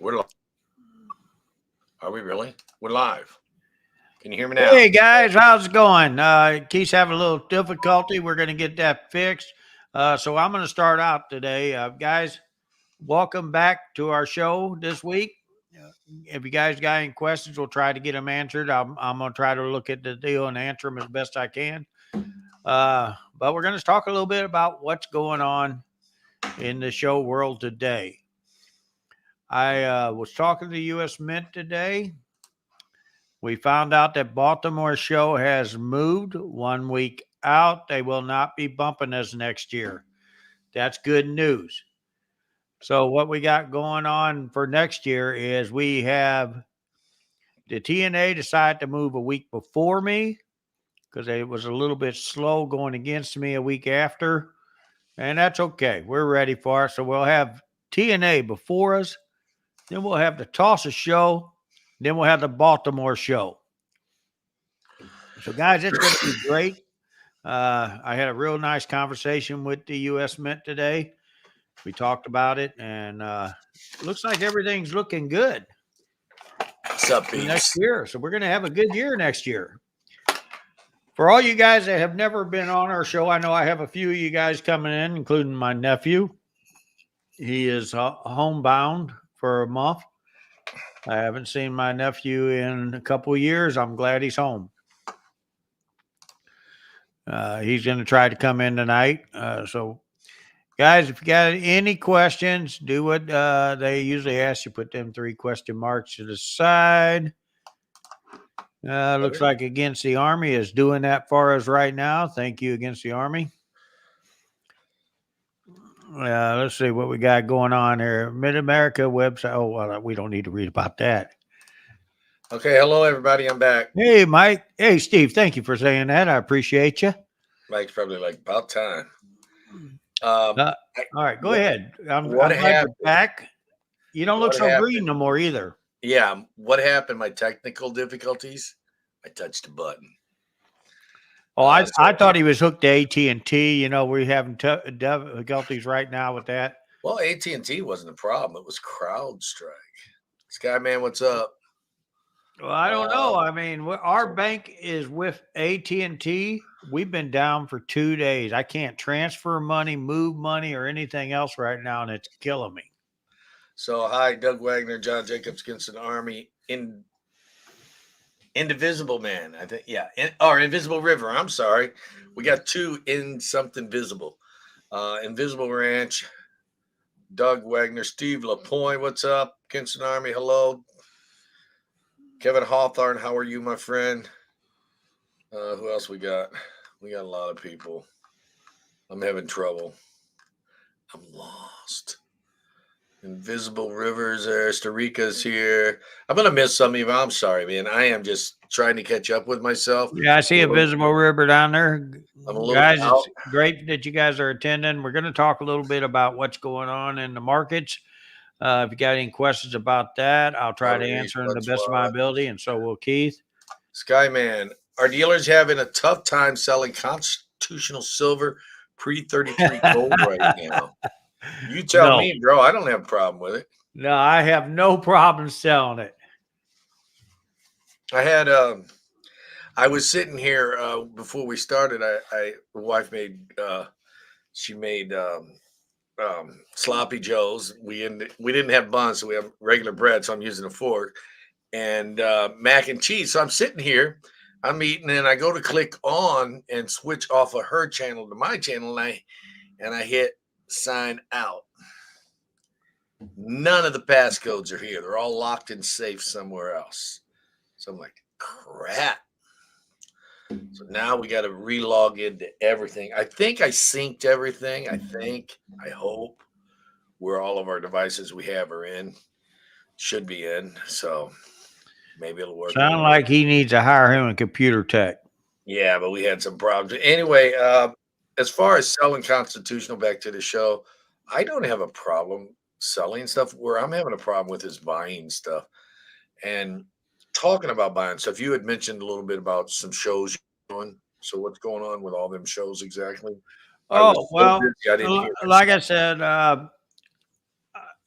We're live. Are we really? We're live. Can you hear me now? Hey guys, how's it going? Keith's having a little difficulty. We're going to get that fixed. So I'm going to start out today. Guys, welcome back to our show this week. If you guys got any questions, we'll try to get them answered. I'm going to try to look at the deal and answer them as best I can. But we're going to talk a little bit about what's going on in the show world today. I was talking to the U.S. Mint today. We found out that Baltimore show has moved 1 week out. They will not be bumping us next year. That's good news. So what we got going on for next year is we have the TNA decide to move a week before me because it was a little bit slow going against me a week after. And that's okay. We're ready for it. So we'll have TNA before us. Then we'll have the Tulsa show. Then we'll have the Baltimore show. So, guys, it's going to be great. I had a real nice conversation with the U.S. Mint today. We talked about it, and looks like everything's looking good. What's up, for next peeps? year. So we're going to have a good year next year. For all you guys that have never been on our show, I know I have a few of you guys coming in, including my nephew. He is homebound for a month. I haven't seen my nephew in a couple of years. I'm glad he's home. He's going to try to come in tonight. So, guys, if you got any questions, do what they usually ask you. Put them 3 question marks to the side. Looks like Against the Army is doing that for us right now. Thank you, Against the Army. Let's see what we got going on here. Mid-America website. Oh, well, we don't need to read about that. Okay, hello, everybody. I'm back. Hey, Mike. Hey, Steve. Thank you for saying that. I appreciate you. Mike's probably like, about time. All right, go ahead. I'm what glad happened? you're back. You don't look so green no more either. Yeah, what happened? My technical difficulties. I touched a button. Oh, I thought he was hooked to AT&T. You know, we're having difficulties right now with that. Well, AT&T wasn't the problem. It was CrowdStrike. Skyman, what's up? Well, I don't know. I mean, our bank is with AT&T. We've been down for 2 days. I can't transfer money, move money, or anything else right now, and it's killing me. So, hi, Doug Wagner, John Jacobs, Against the Army, Indivisible Man, I think. Yeah, or Invisible River. I'm sorry. We got 2 in something visible. Invisible Ranch, Doug Wagner, Steve LaPointe, what's up? Against the Army, hello. Kevin Hawthorne, how are you, my friend? Who else we got? We got a lot of people. I'm having trouble. I'm lost. Invisible Rivers, Rica's here. I'm going to miss some of you. I'm sorry, man. I am just trying to catch up with myself. Yeah, I see Invisible River down there. I'm a little guys, it's great that you guys are attending. We're going to talk a little bit about what's going on in the markets. If you got any questions about that, I'll try to answer them to the best of my ability, and so will Keith. Skyman, are dealers having a tough time selling constitutional silver pre-33 gold right now? You tell me, bro. I don't have a problem with it. No, I have no problem selling it. I had I was sitting here before we started. My wife made she made sloppy joes. We didn't have buns, so we have regular bread. So I'm using a fork and mac and cheese. So I'm sitting here, I'm eating, and I go to click on and switch off of her channel to my channel, and I hit sign out. None of the passcodes are here. They're all locked and safe somewhere else. So I'm like, crap. So now we got to relog into everything. I think I synced everything. I hope where all of our devices we have are in, should be in. So maybe it'll work. Sound like he needs to hire him a computer tech. Yeah, but we had some problems. Anyway, as far as selling constitutional, back to the show, I don't have a problem selling stuff. Where I'm having a problem with is buying stuff. And talking about buying stuff, you had mentioned a little bit about some shows you're doing. So what's going on with all them shows exactly? Oh, well, like I said,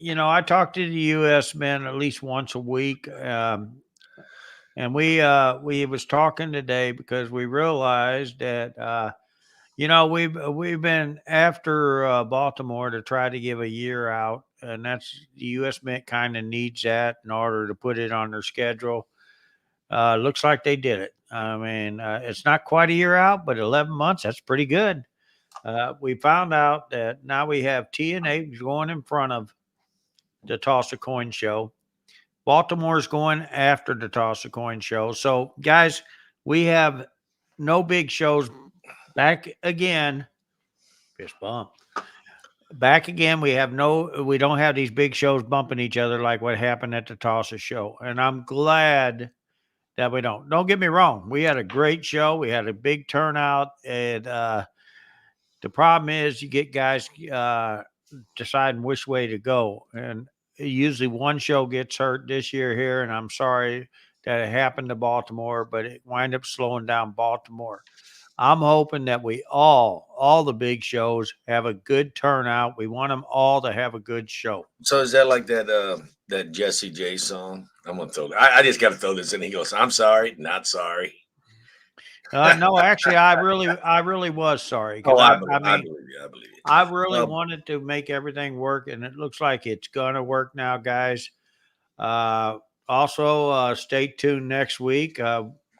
I talk to the U.S. men at least once a week, and we was talking today because we realized that we've been after Baltimore to try to give a year out, and that's the U.S. Mint kind of needs that in order to put it on their schedule. Looks like they did it. I mean, it's not quite a year out, but 11 months, that's pretty good. We found out that now we have TNA going in front of the Toss a Coin show. Baltimore's going after the Toss a Coin show. So, guys, we have no big shows back again. Fist bump. Back again. We don't have these big shows bumping each other like what happened at the Toss a show. And I'm glad that we don't. Don't get me wrong. We had a great show. We had a big turnout. And the problem is you get guys deciding which way to go. And usually one show gets hurt this year here. And I'm sorry that it happened to Baltimore, but it wind up slowing down Baltimore. I'm hoping that we all the big shows have a good turnout. We want them all to have a good show. So is that like that Jesse J song? I'm gonna throw. I just got to throw this in. He goes, "I'm sorry, not sorry." No, actually, I really was sorry Oh, because I believe you. I believe I you. really wanted to make everything work, and it looks like it's gonna work now, guys. Also, stay tuned next week.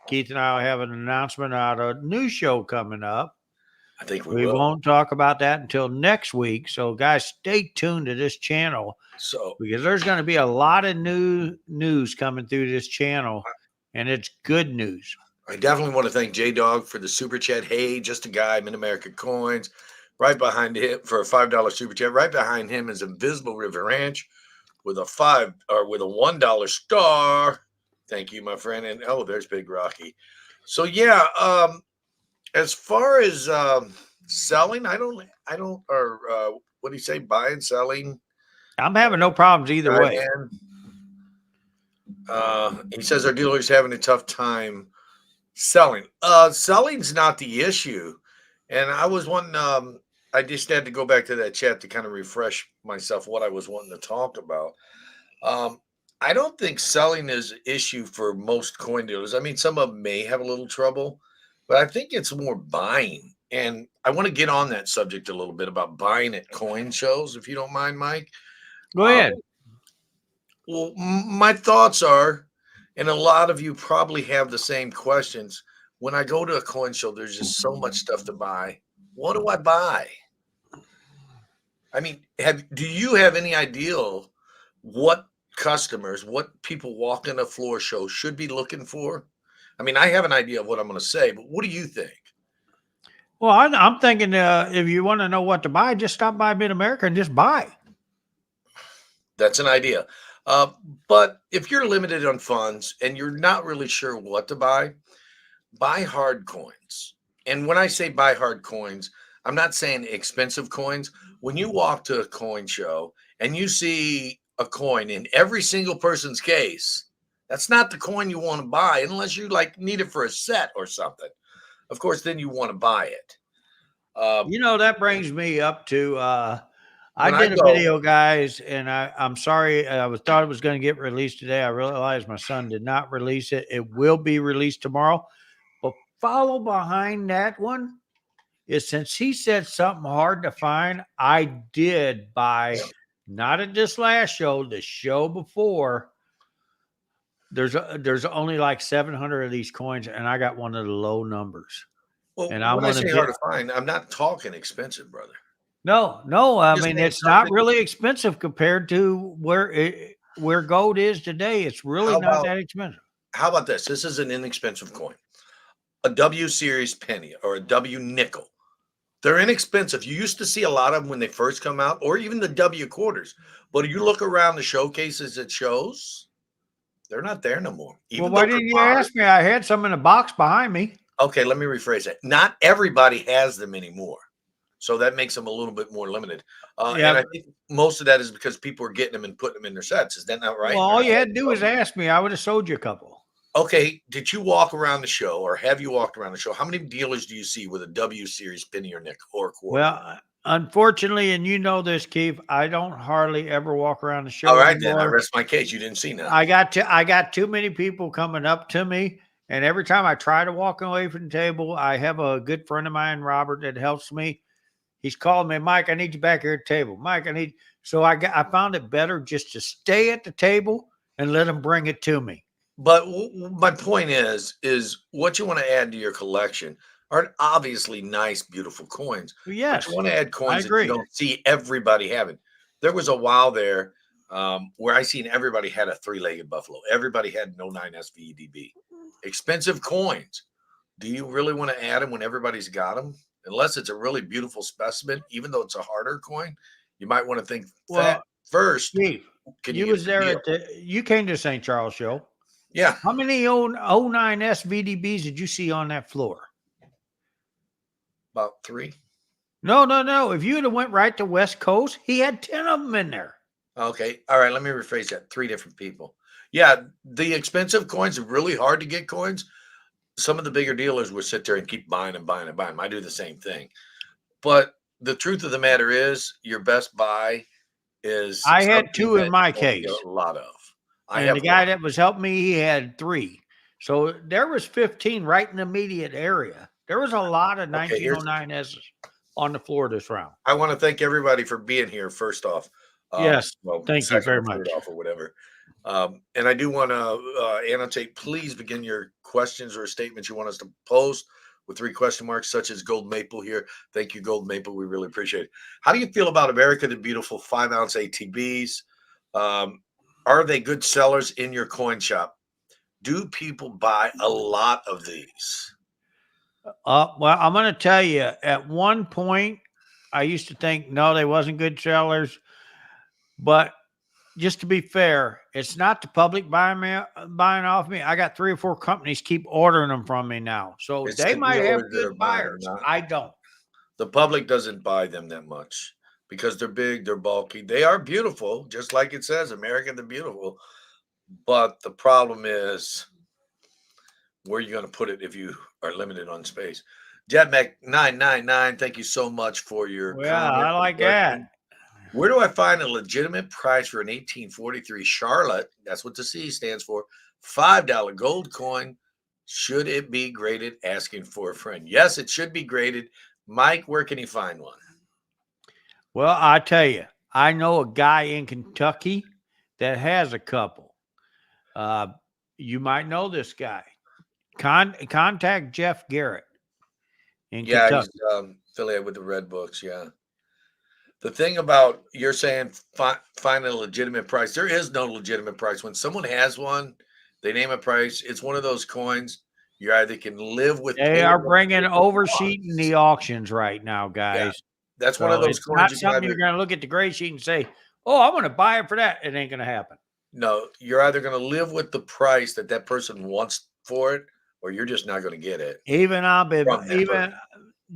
Keith and I will have an announcement about a new show coming up. I think we We will. won't talk about that until next week. So, guys, stay tuned to this channel So because there's going to be a lot of new news coming through this channel, and it's good news. I definitely want to thank J Dog for the super chat. Hey, just a guy, Mid America Coins. Right behind him for a $5 super chat. Right behind him is Invisible River Ranch with a $1 star. Thank you, my friend. And oh, there's Big Rocky. So yeah, as far as selling, I don't, or what do you say, buying, selling? I'm having no problems either way. He says our dealers having a tough time selling. Selling's not the issue. And I was wanting, I just had to go back to that chat to kind of refresh myself what I was wanting to talk about. I don't think selling is an issue for most coin dealers. I mean, some of them may have a little trouble, but I think it's more buying. And I want to get on that subject a little bit about buying at coin shows, if you don't mind, Mike. Go ahead. Well, my thoughts are, and a lot of you probably have the same questions. When I go to a coin show, there's just so much stuff to buy. What do I buy? I mean, do you have any idea what customers, what people walking a floor show should be looking for? I mean, I have an idea of what I'm going to say, but what do you think? Well, I'm thinking if you want to know what to buy, just stop by Mid America and just buy. That's an idea. But if you're limited on funds and you're not really sure what to buy hard coins. And when I say buy hard coins, I'm not saying expensive coins. When you walk to a coin show and you see a coin in every single person's case, that's not the coin you want to buy unless you like need it for a set or something. Of course, then you want to buy it. That brings me up to I did a video, guys, and I'm sorry. I thought it was going to get released today. I realized my son did not release it. It will be released tomorrow. But follow behind that one is since he said something hard to find, I did buy, not at this last show, the show before. There's only like 700 of these coins, and I got one of the low numbers. Well, and I'm when I going say to hard to find, I'm not talking expensive, brother. No. I mean, it's not really expensive compared to where gold is today. It's really not that expensive. How about this? This is an inexpensive coin, a W series penny or a W nickel. They're inexpensive. You used to see a lot of them when they first come out, or even the W quarters. But you look around the showcases at shows, they're not there no more. Well, why didn't you ask me? I had some in a box behind me. Okay, let me rephrase that. Not everybody has them anymore. So that makes them a little bit more limited. And I think most of that is because people are getting them and putting them in their sets. Is that not right? Well, all you had to do was ask me. I would have sold you a couple. Okay. Did you walk around the show or have you walked around the show? How many dealers do you see with a W series penny or nickel or quarter? Well, Unfortunately, and you know this, Keith, I don't hardly ever walk around the All show right, then I anymore. rest my case. You didn't see none. I got too many people coming up to me, and every time I try to walk away from the table, I have a good friend of mine, Robert, that helps me. He's called me, Mike. I need you back here at the table, Mike. I need. So I found it better just to stay at the table and let them bring it to me. But my point is what you want to add to your collection are obviously nice, beautiful coins, Well, but you yes, want to add I coins that you agree. don't see everybody having. There was a while there where I seen everybody had a three-legged buffalo. Everybody had an '09 SVEDB. Expensive coins. Do you really want to add them when everybody's got them? Unless it's a really beautiful specimen, even though it's a harder coin, you might want to think that Well, first. Keith, Can you you get a was good there deal? at the. You came to St. Charles show. Yeah. How many '09 SVDBs did you see on that floor? About three. No, no, no. If you had went right to West Coast, he had 10 of them in there. Okay. All right. Let me rephrase that. Three different people. Yeah. The expensive coins are really hard to get coins. Some of the bigger dealers would sit there and keep buying and buying and buying. I do the same thing. But the truth of the matter is, your best buy is I had something two in that my you don't get case. a lot of. I And have the guy one. that was helping me, he had three. So there was 15 right in the immediate area. There was a lot of Okay. Here's 1909 S's on the floor this round. I want to thank everybody for being here. First off, Yes. well, Thank you second very or third much. off, or whatever. And I do want to annotate. Please begin your questions or statements you want us to post with three question marks, such as Gold Maple here. Thank you, Gold Maple. We really appreciate it. How do you feel about America the Beautiful 5-ounce ATBs? Um, are they good sellers in your coin shop? Do people buy a lot of these? Well, I'm going to tell you, at one point, I used to think, no, they wasn't good sellers. But just to be fair, it's not the public buying off me. I got 3 or 4 companies keep ordering them from me now. So It's they the might have dealers that good are buying them, buyers. not I don't. the public doesn't buy them that much because they're big, they're bulky. They are beautiful, just like it says, America the Beautiful. But the problem is where you're going to put it if you are limited on space. JetMac999, thank you so much for your Well, comment I and like that. question. Where do I find a legitimate price for an 1843 Charlotte? That's what the C stands for. $5 gold coin. Should it be graded? Asking for a friend. Yes, it should be graded. Mike, where can he find one? Well, I tell you, I know a guy in Kentucky that has a couple. Uh, you might know this guy. Contact Jeff Garrett in Yeah, he's Kentucky. affiliated with the Red Books. Yeah. The thing about you're saying find a legitimate price. There is no legitimate price. When someone has one, they name a price. It's one of those coins you either can live with They paying are what the bringing person oversheeting wants. the auctions right now, Yeah, guys. that's one of So those it's coins not you can something you're either going to look at the grade sheet and say, "Oh, I want to buy it for that." It ain't going to happen. no, you're either going to live with the price that that person wants for it, or you're just not going to get it from that person. Even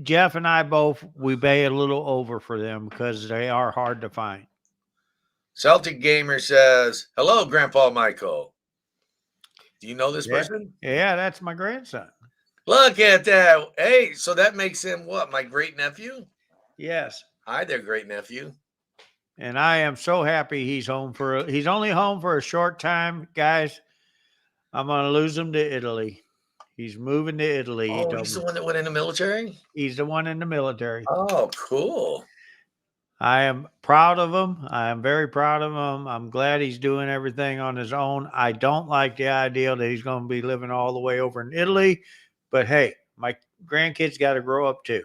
Jeff and I both we pay a little over for them because they are hard to find. Celtic Gamer says, "Hello, Grandpa Michael. Do you know this Yeah, person? yeah, that's my grandson. Look at that. Hey, so that makes him what? My great nephew? Yes, Hi there, great nephew. and I am so happy he's home he's only home for a short time, guys. I'm going to lose him to Italy. He's moving to Italy. He Oh, told he's the me one that went in the military? he's the one in the military. Oh, cool. I am proud of him. I am very proud of him. I'm glad he's doing everything on his own. I don't like the idea that he's going to be living all the way over in Italy, but hey, my grandkids got to grow up too.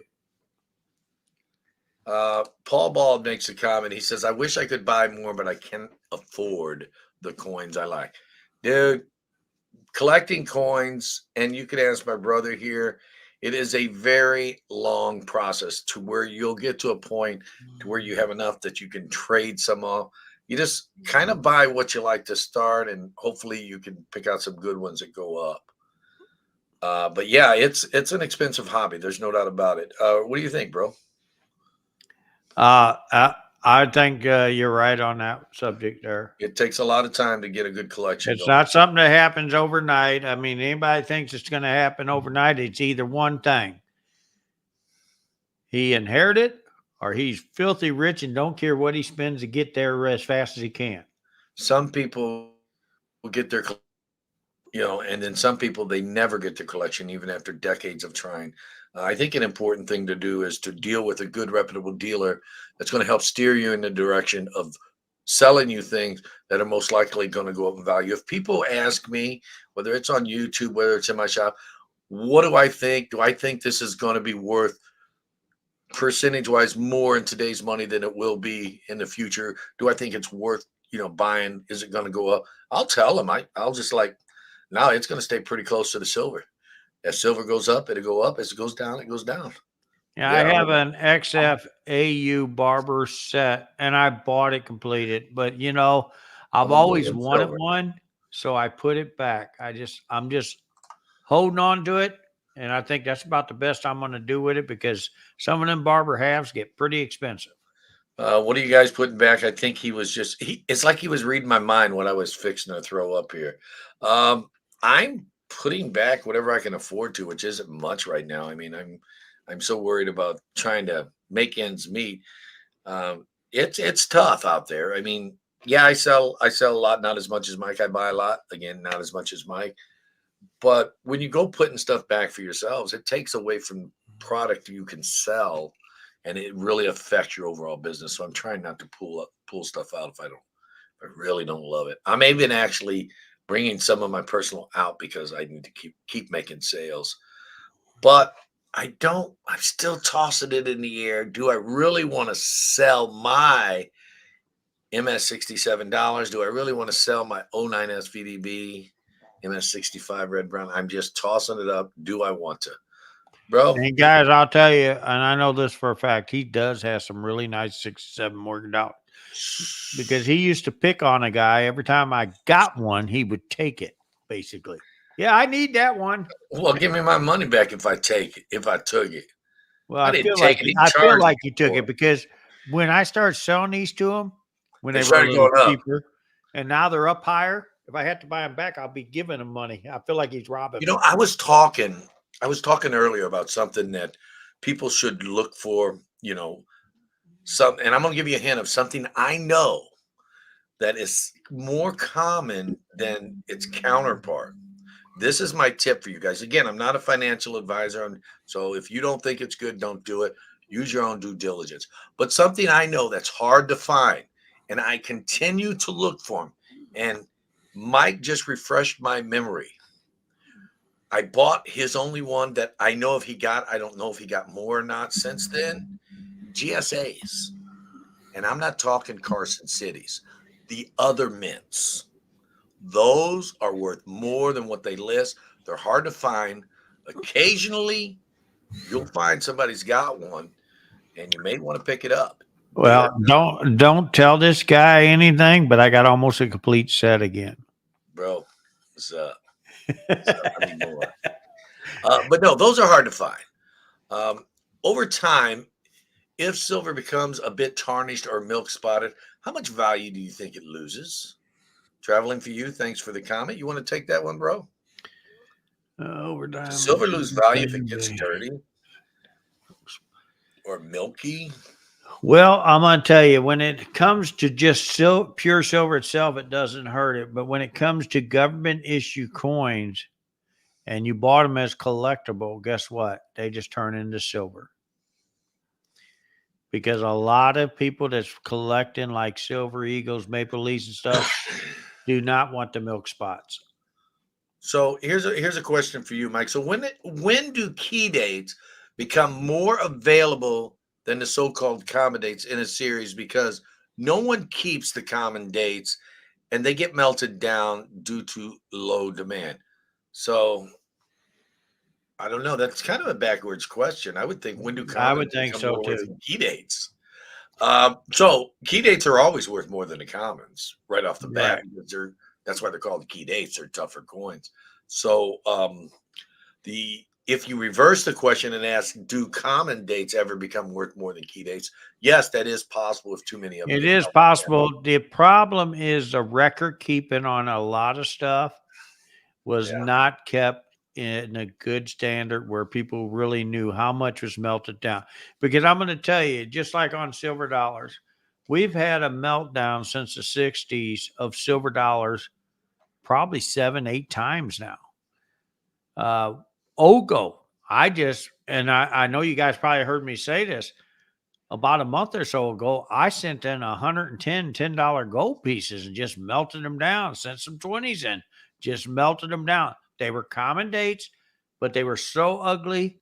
Paul Ball makes a comment. He says, I wish I could buy more, but I can't afford the coins I like. Dude, collecting coins, and you can ask my brother here, it is a very long process to where you'll get to a point to where you have enough that you can trade some off. You just kind of buy what you like to start, and hopefully you can pick out some good ones that go up. But yeah, it's an expensive hobby. There's no doubt about it. What do you think, bro? Uh, I, I think you're right on that subject there. It takes a lot of time to get a good collection It's going. not something that happens overnight. I mean, anybody thinks it's going to happen overnight, it's either one thing. He inherited or he's filthy rich and don't care what he spends to get there as fast as he can. Some people get their, and then some people, they never get their collection even after decades of trying. I think an important thing to do is to deal with a good, reputable dealer that's going to help steer you in the direction of selling you things that are most likely going to go up in value. If people ask me, whether it's on YouTube, whether it's in my shop, what do I think? Do I think this is going to be worth percentage wise more in today's money than it will be in the future? Do I think it's worth, buying? Is it going to go up? I'll tell them. I'll just like, no, it's going to stay pretty close to the silver. As silver goes up, it'll go up. As it goes down, it goes down. Yeah, I Yeah, have an XFAU barber set and I bought it completed, but I've I'm always moving wanted silver. one, so I put it back. I'm just holding on to it, and I think that's about the best I'm going to do with it because some of them barber halves get pretty expensive. What are you guys putting back? I think he was just it's like he was reading my mind when I was fixing to throw up here. I'm putting back whatever I can afford to, which isn't much right now. I mean, I'm so worried about trying to make ends meet. It's tough out there. I mean, yeah, I sell a lot, not as much as Mike. I buy a lot, again, not as much as Mike. But when you go putting stuff back for yourselves, it takes away from product you can sell, and it really affects your overall business. So I'm trying not to pull stuff out if I really don't love it. I'm even actually bringing some of my personal out because I need to keep making sales. But I don't. I'm still tossing it in the air. Do I really want to sell my MS-67? Do I really want to sell my '09 SVDB, MS-65 red brown? I'm just tossing it up. Do I want to, bro? And guys, I'll tell you, and I know this for a fact, he does have some really nice 67 Morgan out because he used to pick on a guy every time I got one, he would take it basically. Yeah, I need that one. Well, give me my money back if I take it. If I took it, Well, I I didn't feel like take it. He I feel charged like me you took for it it. because when I started selling these to him, when They they were a started little going up. cheaper, and now they're up higher. If I had to buy them back, I'll be giving him money. I feel like he's robbing me. I was talking earlier about something that people should look for. And I'm going to give you a hint of something I know that is more common than its counterpart. This is my tip for you guys. Again, I'm not a financial advisor, so if you don't think it's good, don't do it. Use your own due diligence. But something I know that's hard to find, and I continue to look for them, and Mike just refreshed my memory. I bought his only one that I know if he got. I don't know if he got more or not since then. GSAs. And I'm not talking Carson Cities, the other mints. Those are worth more than what they list. They're hard to find. Occasionally, you'll find somebody's got one, and you may want to pick it up. Dealer, Well, don't tell this guy anything, but I got almost a complete set again. bro, what's up? What's up? I need more. But no, those are hard to find. Um, over time, if silver becomes a bit tarnished or milk spotted, how much value do you think it loses? Traveling for you. Thanks for the comment. You want to take that one, bro? Over Does time. silver lose value if it gets dirty or milky? Well, I'm going to tell you, when it comes to just pure silver itself, it doesn't hurt it. But when it comes to government issue coins and you bought them as collectible, guess what? They just turn into silver. Because a lot of people that's collecting like silver eagles, maple leaves, and stuff do not want the milk spots. So here's a question for you, Mike. So when do key dates become more available than the so-called common dates in a series because no one keeps the common dates and they get melted down due to low demand? So I don't know. That's kind of a backwards question. I would think when do I commons would think become so more worth too. than key dates? So key dates are always worth more than the commons right off the bat Right. because that's why they're called key dates. They're tougher coins. So the if you reverse the question and ask, do common dates ever become worth more than key dates? Yes, that is possible if too many of them It get is melted down. possible. The problem is the record keeping on a lot of stuff was Yeah. not kept in a good standard where people really knew how much was melted down. Because I'm going to tell you, just like on silver dollars, we've had a meltdown since the 60s of silver dollars probably 7, 8 times now. Ogo, I know you guys probably heard me say this about a month or so ago. I sent in 110 $10 gold pieces and just melted them down, sent some 20s in, just melted them down. They were common dates, but they were so ugly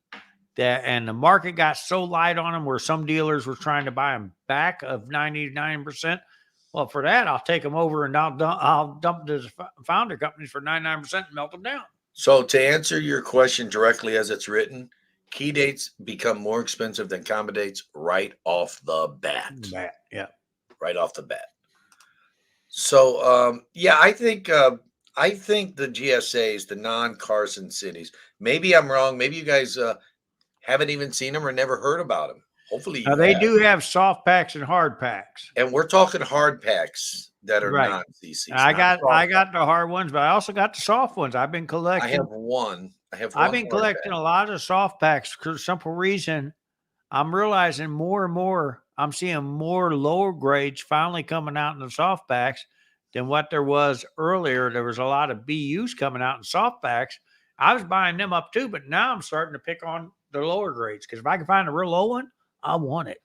and the market got so light on them where some dealers were trying to buy them back of 99%. Well, for that, I'll take them over and I'll dump the founder companies for 99% and melt them down. So to answer your question directly as it's written, key dates become more expensive than common dates right off the bat. Yeah. Right off the bat. So yeah, I think the GSAs, the non-Carson cities. Maybe I'm wrong. Maybe you guys haven't even seen them or never heard about them. Hopefully you They have. do have soft packs and hard packs. And we're talking hard packs that are Right. non-CCs. I not soft got packs. the hard ones, but I also got the soft ones. I've been I collecting. have one. I have I've one been hard collecting pack. a lot of soft packs for simple reason. I'm realizing more and more. I'm seeing more lower grades finally coming out in the soft packs than what there was earlier. There was a lot of BUs coming out in soft packs. I was buying them up too, but now I'm starting to pick on the lower grades because if I can find a real low one, I want it.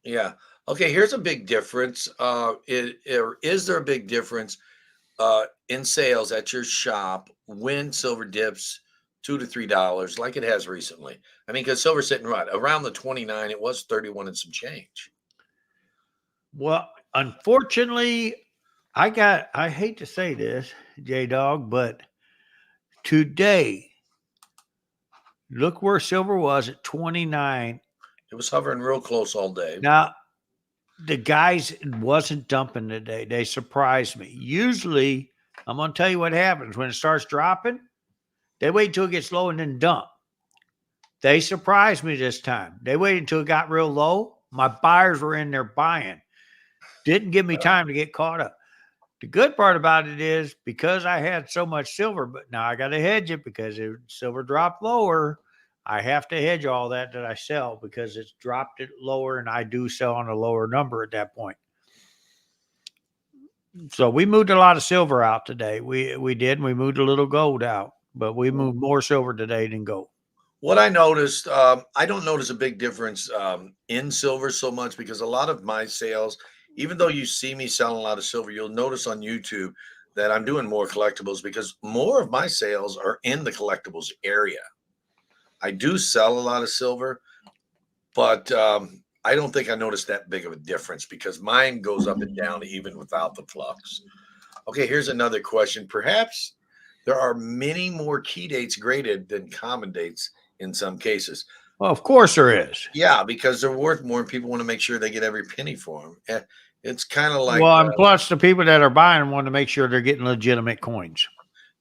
Yeah. Okay. Here's a big difference. Is there a big difference in sales at your shop when silver dips $2 to $3 like it has recently? I mean, because silver's sitting right around the 29, it was 31 and some change. Well, unfortunately, I hate to say this, J Dog, but today, look where silver was at 29. It was hovering real close all day. Now, the guys wasn't dumping today. They surprised me. Usually, I'm going to tell you what happens when it starts dropping. They wait until it gets low and then dump. They surprised me this time. They waited until it got real low. My buyers were in there buying. Didn't give me time to get caught up. The good part about it is because I had so much silver, but now I got to hedge it because if silver dropped lower, I have to hedge all that I sell because it's dropped it lower and I do sell on a lower number at that point. So we moved a lot of silver out today. We did. We moved a little gold out, but we moved more silver today than gold. What I noticed, I don't notice a big difference in silver so much because a lot of my sales, even though you see me selling a lot of silver, you'll notice on YouTube that I'm doing more collectibles because more of my sales are in the collectibles area. I do sell a lot of silver, but I don't think I noticed that big of a difference because mine goes up and down even without the flux. Okay, here's another question. Perhaps there are many more key dates graded than common dates in some cases. Well, of course there is. Yeah, because they're worth more and people want to make sure they get every penny for them. It's kind of like, Well, and plus the people that are buying want to make sure they're getting legitimate coins.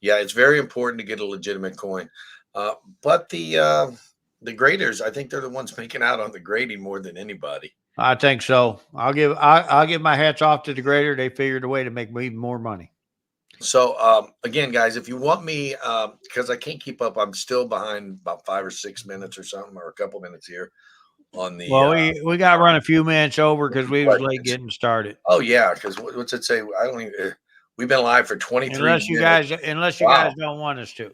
yeah, it's very important to get a legitimate coin. But the graders, I think they're the ones making out on the grading more than anybody. I think so. I'll give my hats off to the grader. They figured a way to make me even more money. So again, guys, if you want me, because I can't keep up, I'm still behind about 5 or 6 minutes or something, or a couple minutes here on the. Well, we got to run a few minutes over because we was late questions. getting started. Oh yeah, because what's it say? I don't even. We've been live for 23 Unless you minutes. unless you Wow. guys don't want us to.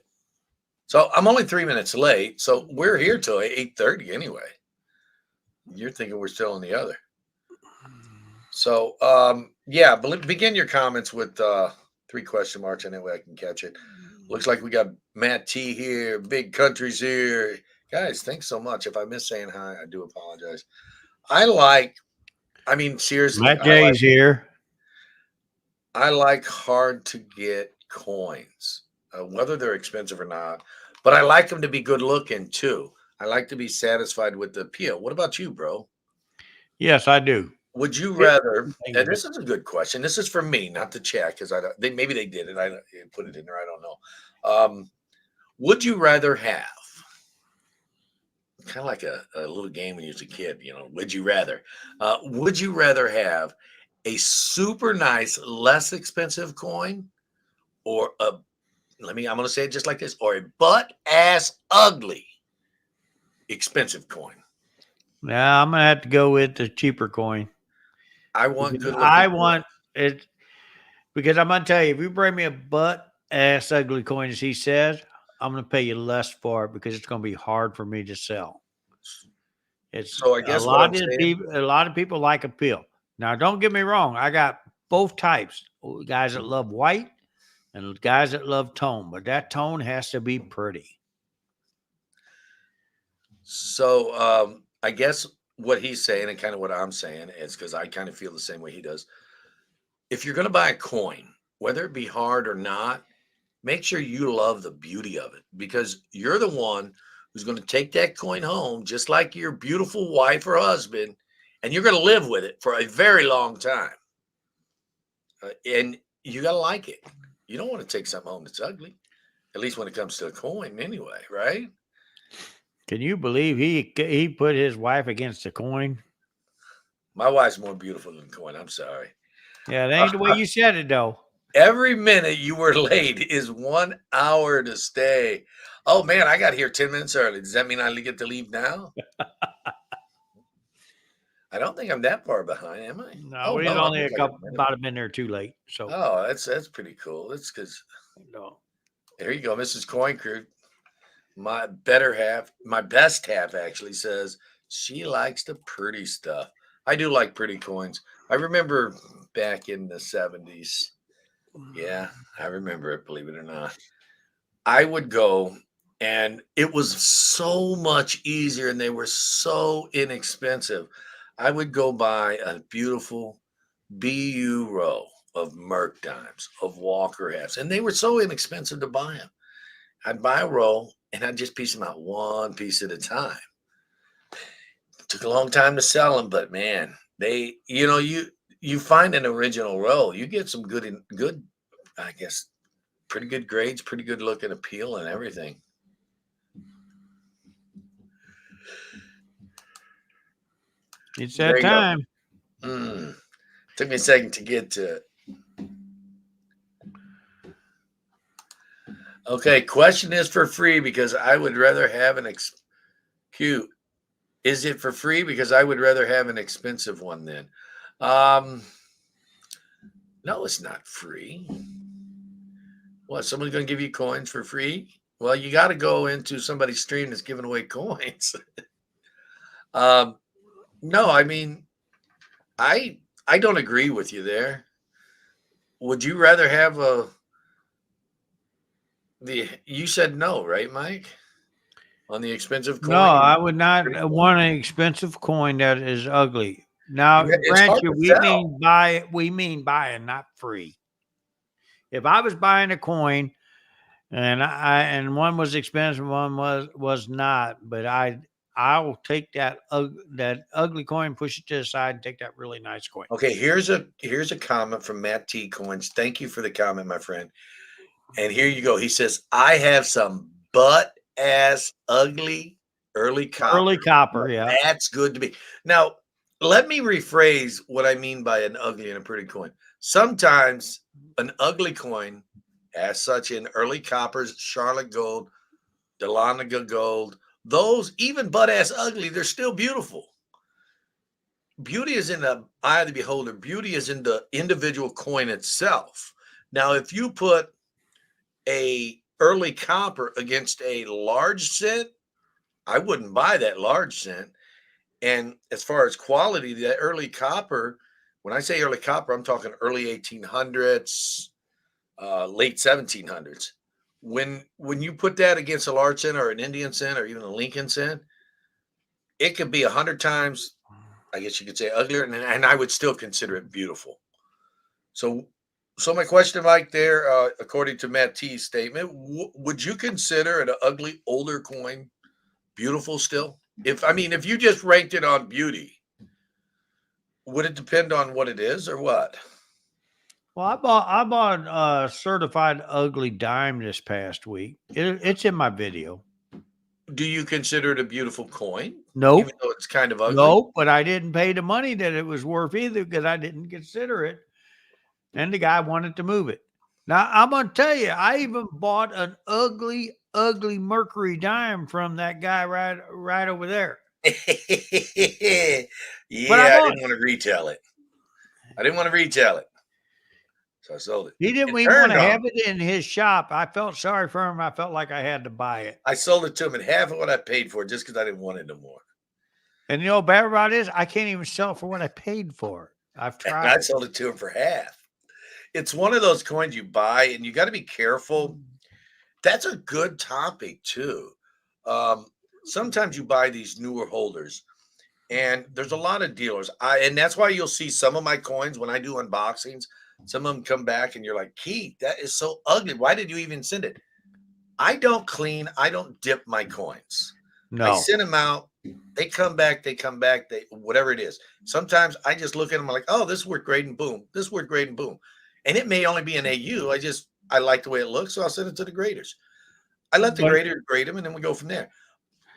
So I'm only 3 minutes late. So we're here till 8:30 anyway. You're thinking we're still on the other. So yeah, begin your comments with 3 question marks, and that way I can catch it. Looks like we got Matt T here, Big Country's here. Guys, thanks so much. If I miss saying hi, I do apologize. I mean, seriously, Matt J's here. I like hard to get coins, whether they're expensive or not, but I like them to be good looking too. I like to be satisfied with the appeal. What about you, bro? Yes, I do. Would you rather? Thank And you. this is a good question. This is for me, not the chat, because maybe they did it. I put it in there. I don't know. Would you rather have kind of like a little game when you was a kid? You know, would you rather? Would you rather have a super nice, less expensive coin, or a I'm going to say it just like this, or a butt ass ugly expensive coin. Now I'm gonna have to go with the cheaper coin. I want Because good I looking coin. want it because I'm gonna tell you, if you bring me a butt ass ugly coin, as he says, I'm gonna pay you less for it because it's gonna be hard for me to sell. It's So I guess what I'm saying, a lot of people like a pill. Now, don't get me wrong, I got both types. Guys that love white and guys that love tone, but that tone has to be pretty. so I guess what he's saying and kind of what I'm saying is because I kind of feel the same way he does. If you're going to buy a coin, whether it be hard or not, make sure you love the beauty of it because you're the one who's going to take that coin home, just like your beautiful wife or husband, and you're going to live with it for a very long time. And you got to like it. You don't want to take something home that's ugly, at least when it comes to a coin, anyway, right? Can you believe he put his wife against the coin? My wife's more beautiful than coin. I'm sorry. Yeah, that ain't the way you said it though. Every minute you were late is 1 hour to stay. Oh man, I got here 10 minutes early. Does that mean I get to leave now? I don't think I'm that far behind, am I? No, Oh we was no, I'm only a just like a couple minute. about a minute or two late. So Oh, that's pretty cool. That's because no. there you go, Mrs. Coin Crew. My better half, my best half actually says she likes the pretty stuff. I do like pretty coins. I remember back in the 70s. Yeah, I remember it, believe it or not. I would go and it was so much easier and they were so inexpensive. I would go buy a beautiful BU row of Merc dimes, of Walker halves, and they were so inexpensive to buy them. I'd buy a row and I'd just piece them out one piece at a time. Took a long time to sell them, but man, you find an original row, you get some good, I guess, pretty good grades, pretty good looking appeal and everything. It's There that you go. time. Took me a second to get to it. Okay, question is for free because I would rather have cute. Is it for free because I would rather have an expensive one then? Um, no, it's not free. What? Someone's going to give you coins for free? Well, you got to go into somebody's stream that's giving away coins. um, no, I mean, I I don't agree with you there. Would you rather have you said no, right, Mike? On the expensive No, coin? I would Pretty not coin? want an expensive coin that is ugly. Now, It's grant hard you, to sell. we mean buying, not free. If I was buying a coin and one was expensive, one was not, but I'll take that ugly coin, push it to the side, and take that really nice coin. Okay, here's a comment from Matt T Coins. Thank you for the comment, my friend. And here you go. He says, "I have some butt ass ugly early Early copper. copper, Now, yeah. that's good to me." Now, let me rephrase what I mean by an ugly and a pretty coin. Sometimes an ugly coin, as such in early coppers, Charlotte Gold, Dahlonega Gold, those even butt ass ugly, they're still beautiful. Beauty is in the eye of the beholder. Beauty is in the individual coin itself. Now, if you put a early copper against a large cent, I wouldn't buy that large cent. And as far as quality, that early copper, when I say early copper, I'm talking early 1800s, late 1700s. When you put that against a large cent or an Indian cent or even a Lincoln cent, it could be 100 times, I guess you could say, uglier, and I would still consider it beautiful. So, so my question, Mike, there, according to Matt T's statement, would you consider an ugly older coin beautiful still? If you just ranked it on beauty, would it depend on what it is or what? Well, I bought a certified ugly dime this past week. It's in my video. Do you consider it a beautiful coin, even Nope. though it's kind of ugly? Nope, but I didn't pay the money that it was worth either because I didn't consider it. And the guy wanted to move it. Now I'm gonna tell you, I even bought an ugly, ugly Mercury dime from that guy right over there. But I Yeah, I bought didn't it. want to retell it. I didn't want to retell it, so I sold it. He didn't It even want turned to on have me. it in his shop. I felt sorry for him. I felt like I had to buy it. I sold it to him at half of what I paid for it just because I didn't want it no more. And you know, bad about it is I can't even sell it for what I paid for it. I've And I tried. sold it to him for half. It's one of those coins you buy, and you got to be careful. That's a good topic too. Um, Sometimes you buy these newer holders, and there's a lot of dealers. And that's why you'll see some of my coins when I do unboxings. Some of them come back, and you're like, Keith, that is so ugly. Why did you even send it? I don't clean. I don't dip my coins. I No. send them out. They come back. They come back. They whatever it is. Sometimes I just look at them like, oh, this is worth grading. Boom. This is worth grading. Boom. And it may only be an AU. I like the way it looks, so I'll send it to the graders. I let the But grader grade them, and then we go from there.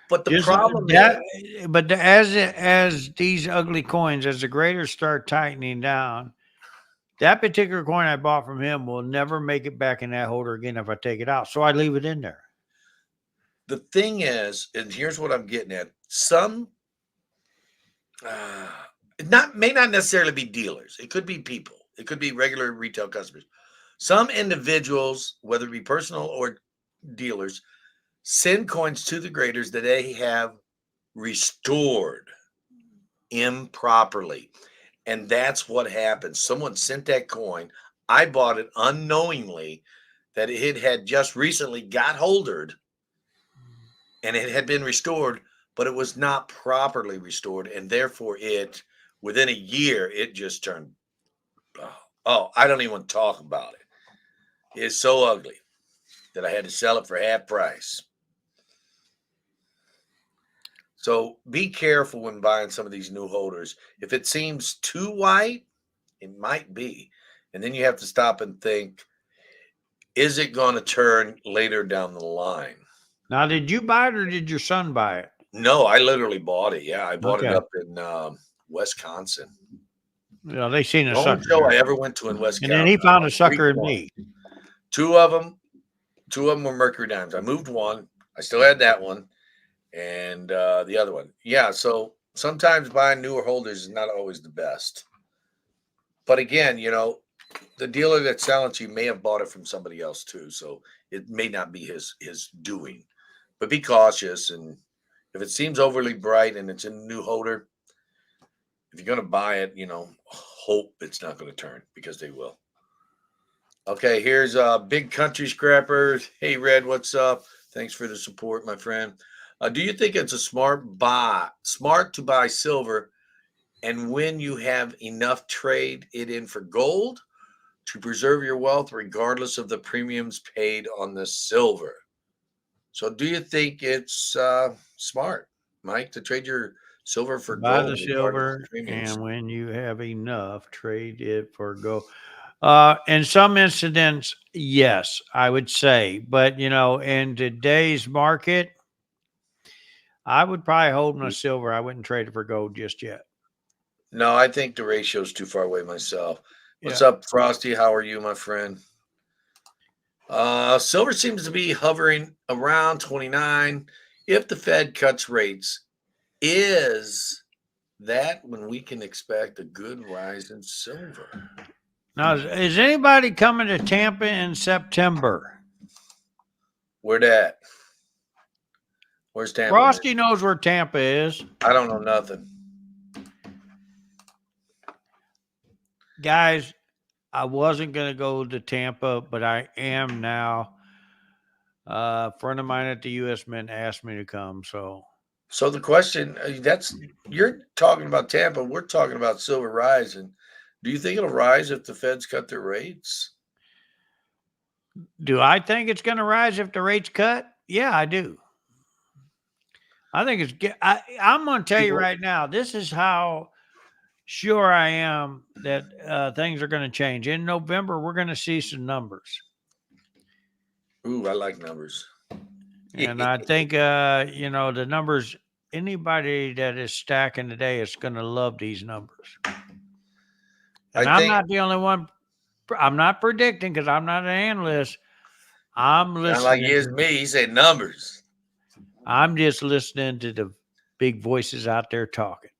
But the just like problem is, that, but as these ugly coins, as the graders start tightening down, that particular coin I bought from him will never make it back in that holder again if I take it out. So I leave it in there. the thing is, and here's what I'm getting at: some, uh, not may not necessarily be dealers. It could be people. It could be regular retail customers. Some individuals, whether it be personal or dealers, send coins to the graders that they have restored improperly. And that's what happened. Someone sent that coin. I bought it unknowingly that it had just recently got holdered and it had been restored, but it was not properly restored. And therefore, within a year, it just turned, I don't even want to talk about it. It's so ugly that I had to sell it for half price. So be careful when buying some of these new holders. If it seems too white, it might be. And then you have to stop and think, is it going to turn later down the line? Now, did you buy it or did your son buy it? No, I literally bought it. Yeah, I bought it Okay. up in Wisconsin. Yeah, they seen a The only sucker show I there. ever went to in And then Wisconsin, he I found bought a sucker in 3 coins. me. Two of them, two of them were Mercury dimes. I moved one. I still had that one, and the other one. Yeah. So sometimes buying newer holders is not always the best. But again, the dealer that's selling to you may have bought it from somebody else too, so it may not be his doing. But be cautious, and if it seems overly bright and it's in a new holder, if you're going to buy it, hope it's not going to turn because they will. Okay, here's Big Country Scrappers. Hey, Red, what's up? Thanks for the support, my friend. Do you think it's a smart to buy silver, and when you have enough, trade it in for gold to preserve your wealth, regardless of the premiums paid on the silver? So, do you think it's smart, Mike, to trade your silver for Buy the gold, regardless of silver, premiums? and when you have enough, trade it for gold. In some incidents, yes, I would say. But, in today's market, I would probably hold my silver. I wouldn't trade it for gold just yet. No, I think the ratio's too far away myself. What's Yeah. up, Frosty? How are you, my friend? Silver seems to be hovering around 29. If the Fed cuts rates, is that when we can expect a good rise in silver? Now, is anybody coming to Tampa in September? Where that? Where's Tampa, man? Frosty knows where Tampa is. I don't know nothing. Guys, I wasn't going to go to Tampa, but I am now. A friend of mine at the U.S. Mint asked me to come. So, So the question that's you're talking about Tampa. We're talking about silver rising. Do you think it'll rise if the Feds cut their rates? do I think it's going to rise if the rates cut? Yeah, I do. I think I'm going to tell you People, right now, this is how sure I am that things are going to change. In November, we're going to see some numbers. ooh, I like numbers. And I think, the numbers, anybody that is stacking today is going to love these numbers. I And I'm think not the only one. I'm not predicting because I'm not an analyst. I'm Sound like he listening. is me. He said numbers. I'm just listening to the big voices out there talking.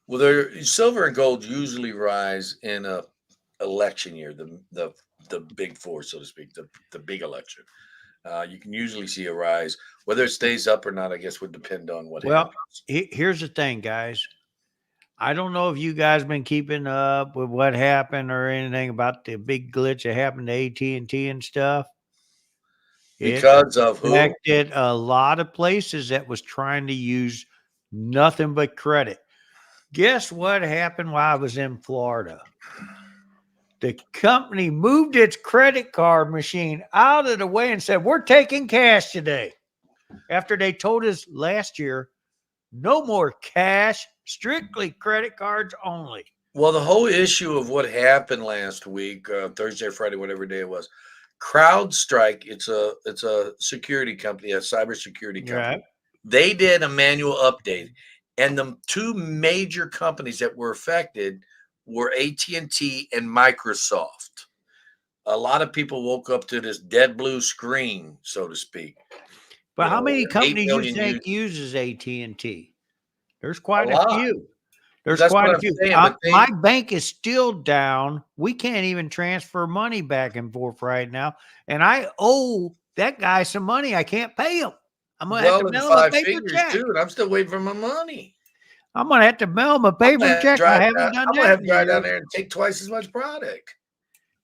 Well, silver and gold usually rise in a election year, the big four, so to speak, the big election. You can usually see a rise. Whether it stays up or not, I guess would depend on what Well, happens. here's the thing, guys. I don't know if you guys been keeping up with what happened or anything about the big glitch that happened to AT&T and stuff. It Because of who? affected a lot of places that was trying to use nothing but credit. Guess what happened while I was in Florida? The company moved its credit card machine out of the way and said, "We're taking cash today." After they told us last year, no more cash, strictly credit cards only. Well, the whole issue of what happened last week, Thursday or Friday, whatever day it was, CrowdStrike. It's a security company, a cybersecurity Right. company. They did a manual update, and the two major companies that were affected were AT&T and Microsoft. A lot of people woke up to this dead blue screen, so to speak. But how many 8 companies you million think users. uses AT&T? There's A quite a lot. few. Well, There's that's quite what a I'm few. saying. But My bank is still down. We can't even transfer money back and forth right now. And I owe that guy some money. I can't pay him. I'm going to have to well in mail him a five paper figures check. too, and I'm still waiting for my money. I'm going to have to mail him a I'm gonna paper have to check. I drive haven't down. done I'm gonna that have in to drive down years. there and take twice as much product.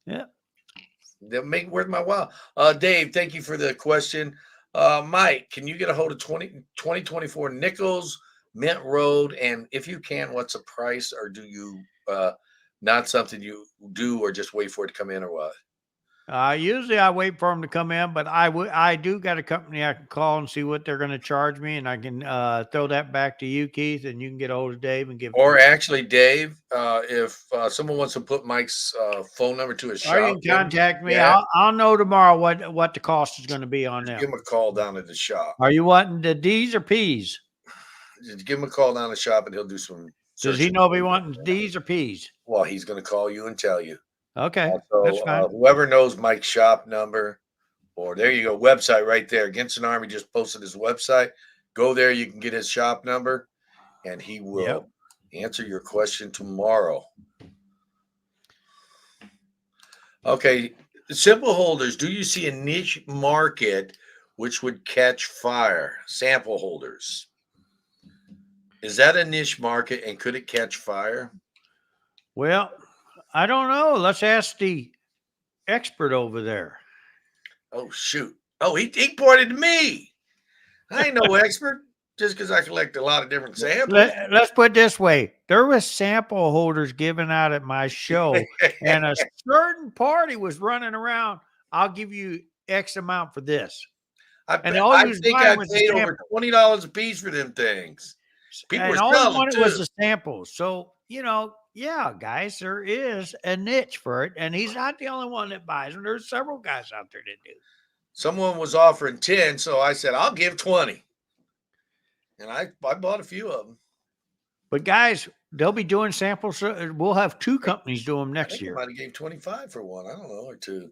Yeah. They'll make it worth my while. Dave, thank you for the question. Mike, can you get a hold of 2024 Nichols Mint Road? And if you can, what's the price? Or do you not something you do or just wait for it to come in or what? Usually I wait for them to come in, but I do got a company I can call and see what they're going to charge me, and I can throw that back to you, Keith, and you can get a hold of Dave and give it to Or him. actually, Dave, if someone wants to put Mike's phone number to his Or you shop, can contact me. yeah, I'll know tomorrow what the cost is going to be on just them. give him a call down at the shop. Are you wanting the D's or P's? Just give him a call down the shop and he'll do some Does he searching know if for he you. wants D's or P's? Well, he's going to call you and tell you. Okay, that's So fine. whoever knows Mike's shop number, or there you go, website right there. Against an Army just posted his website. Go there, you can get his shop number, and he Yep. will answer your question tomorrow. Okay, simple holders. Do you see a niche market which would catch fire? Sample holders. Is that a niche market, and could it catch fire? Well, I don't know. Let's ask the expert over there. Oh shoot! Oh, he pointed to me. I ain't no expert just because I collect a lot of different samples. Let's put it this way. There was sample holders given out at my show, and a certain party was running around. I'll give you X amount for this. And all I you was think buying I was the paid over sample. $20 a piece for them things. People And were all you selling wanted was too. the samples. So, yeah, guys, there is a niche for it. And he's not the only one that buys them. There's several guys out there that do. Someone was offering 10, so I said I'll give 20, and I bought a few of them. But guys, they'll be doing samples. We'll have two companies do them I next think I year. might have gave 25 for one. I don't know, or two.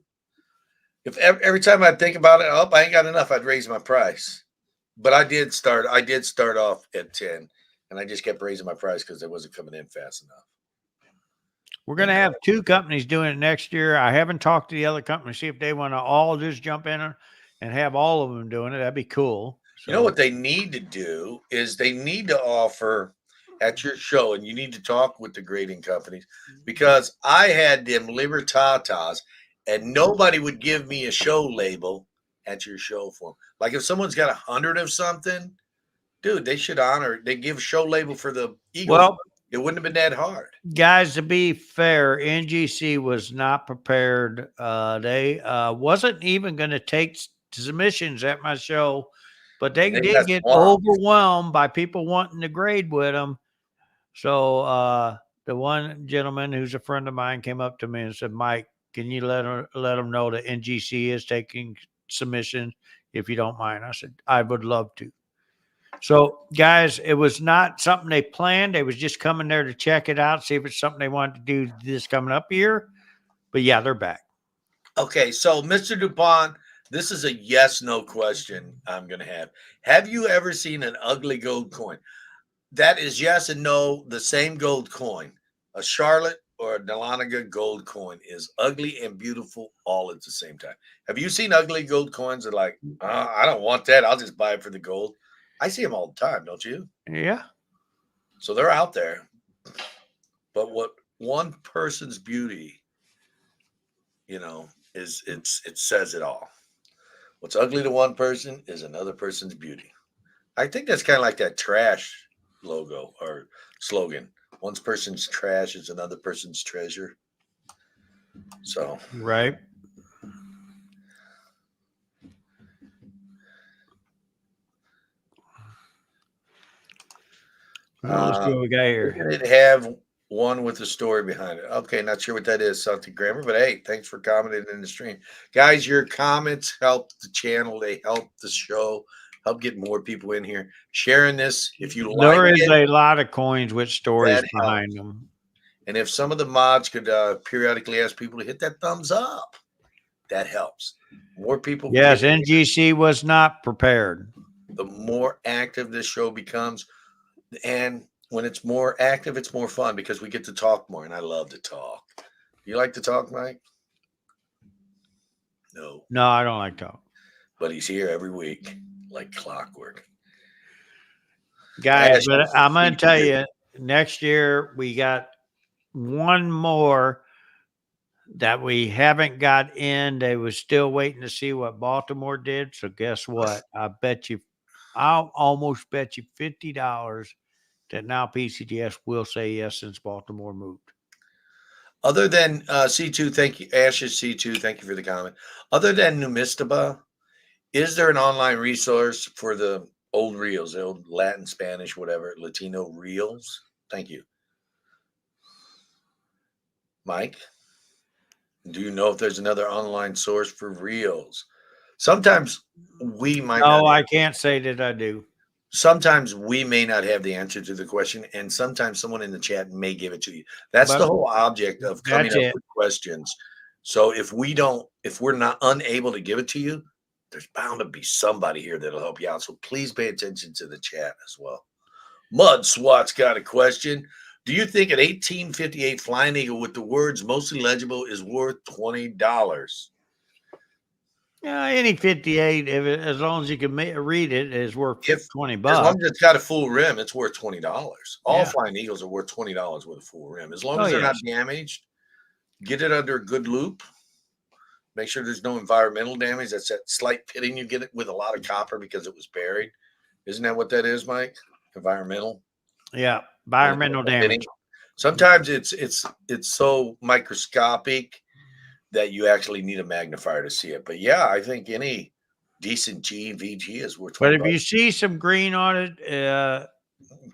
If every time I think about it, oh, I ain't got enough, I'd raise my price. But I did start off at 10, and I just kept raising my price because it wasn't coming in fast enough. We're going to have two companies doing it next year. I haven't talked to the other companies, see if they want to all just jump in and have all of them doing it. That'd be cool. You know what they need to do is they need to offer at your show, and you need to talk with the grading companies, because I had them Libertatas, and nobody would give me a show label at your show for them. Like if someone's got 100 of something, dude, they should honor it. They give a show label for the Eagles. Well, it wouldn't have been that hard. guys, to be fair, NGC was not prepared. They wasn't even going to take submissions at my show, but they They did got get swamped. overwhelmed by people wanting to grade with them. So the one gentleman who's a friend of mine came up to me and said, "Mike, can you let them know that NGC is taking submissions if you don't mind?" I said, "I would love to." So, guys, it was not something they planned. They was just coming there to check it out, see if it's something they wanted to do this coming up year. But yeah, they're back. Okay, so Mr. DuPont, this is a yes/no question I'm going to have. Have you ever seen an ugly gold coin? That is yes and no, the same gold coin. A Charlotte or a Dahlonega gold coin is ugly and beautiful all at the same time. Have you seen ugly gold coins that are like, I don't want that. I'll just buy it for the gold? I see them all the time, don't you? Yeah. So they're out there. But what one person's beauty, is it says it all. What's ugly to one person is another person's beauty. I think that's kind of like that trash logo or slogan. One person's trash is another person's treasure. So, Right. Well, let's see what we got here. did it have one with a story behind it? Okay, not sure what that is, something grammar, but hey, thanks for commenting in the stream. Guys, your comments help the channel, they help the show, help get more people in here. Sharing this, if you like There is it, a lot of coins with stories that behind helps. them. And if some of the mods could periodically ask people to hit that thumbs up, that helps. More people Yes, get in, NGC was not prepared. the more active this show becomes. And when it's more active, it's more fun because we get to talk more. And I love to talk. You like to talk, Mike? No, No, I don't like talk. but he's here every week like clockwork. Guys, Ash, but I'm going to tell CP. you, next year we got one more that we haven't got in. They was still waiting to see what Baltimore did. So guess what? I'll almost bet you $50 that now PCTS will say yes since Baltimore moved. Other than C2, thank you. Ash's C2, thank you for the comment. Other than Numistaba, is there an online resource for the old reels, the old Latin, Spanish, whatever, Latino reels? Thank you. Mike, do you know if there's another online source for reels? Sometimes we might not. No, I can't say that I do. Sometimes we may not have the answer to the question, and sometimes someone in the chat may give it to you. That's But the whole object of coming that's up it. with questions. So if we're not unable to give it to you, there's bound to be somebody here that'll help you out. So please pay attention to the chat as well. Mud Swat's got a question. Do you think an 1858 Flying Eagle with the words mostly legible is worth $20? Yeah, any 58, as long as you can read it, is worth If 20 As long bucks. as it's got a full rim, it's worth $20. All Yeah. Flying Eagles are worth $20 with a full rim. As long Oh, as they're not yes. damaged, get it under a good loop. Make sure there's no environmental damage. That's that slight pitting you get it with a lot of copper because it was buried. Isn't that what that is, Mike? Environmental. Yeah. Environmental damage. Sometimes it's so microscopic that you actually need a magnifier to see it. But yeah, I think any decent GVG is worth But 20 if you bucks. see some green on it, I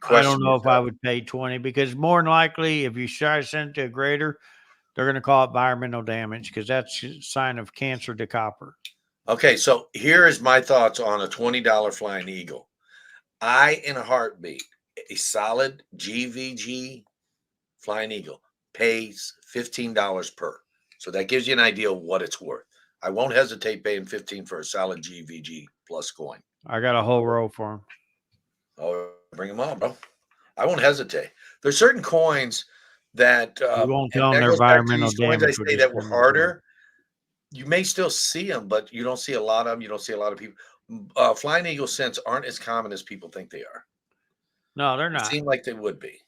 Question don't know if I yourself. would pay 20 because more than likely, if you try to send it to a grader, they're going to call it environmental damage because that's a sign of cancer to copper. Okay, so here is my thoughts on a $20 Flying Eagle. I, in a heartbeat, a solid GVG Flying Eagle pays $15 per. So that gives you an idea of what it's worth. I won't hesitate paying 15 for a solid GVG plus coin. I got a whole row for them. Oh, bring them on, bro. I won't hesitate. There's certain coins that, We won't and tell them that they're goes back to environmental these coins I damage. We'll say just that were send them to 'em. harder. You may still see them, but you don't see a lot of them. You don't see a lot of people. Flying Eagle cents aren't as common as people think they are. No, they're It not. seemed like they would be.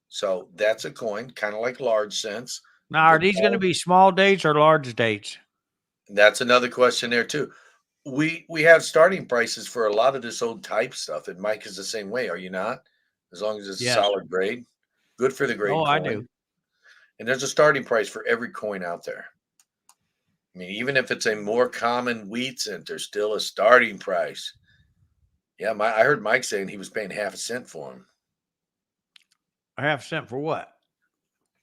So that's a coin, kind of like large cents. Now, are these going to be small dates or large dates? That's another question there too. We have starting prices for a lot of this old type stuff, and Mike is the same way. Are you not? As long as it's a Yes. solid grade, good for the grade Oh, I coin. do. And there's a starting price for every coin out there. I mean, even if it's a more common wheat cent, there's still a starting price. Yeah, I heard Mike saying he was paying half a cent for him. A half cent for what?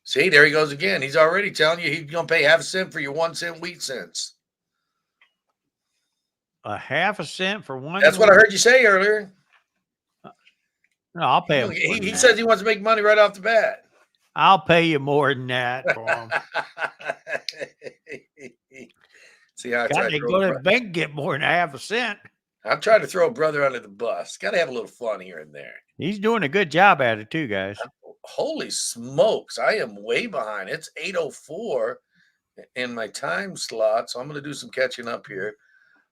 See, there he goes again. He's already telling you he's going to pay half a cent for your 1 cent wheat cents. A half a cent for one? That's what I heard you say earlier. No, I'll pay him. He says he wants to make money right off the bat. I'll pay you more than that for them. See how I try God, to they throw go to the bank and get more than half a cent. I'm trying to throw a brother under the bus. Got to have a little fun here and there. He's doing a good job at it too, guys. Holy smokes, I am way behind. It's 8:04 in my time slot, so I'm going to do some catching up here.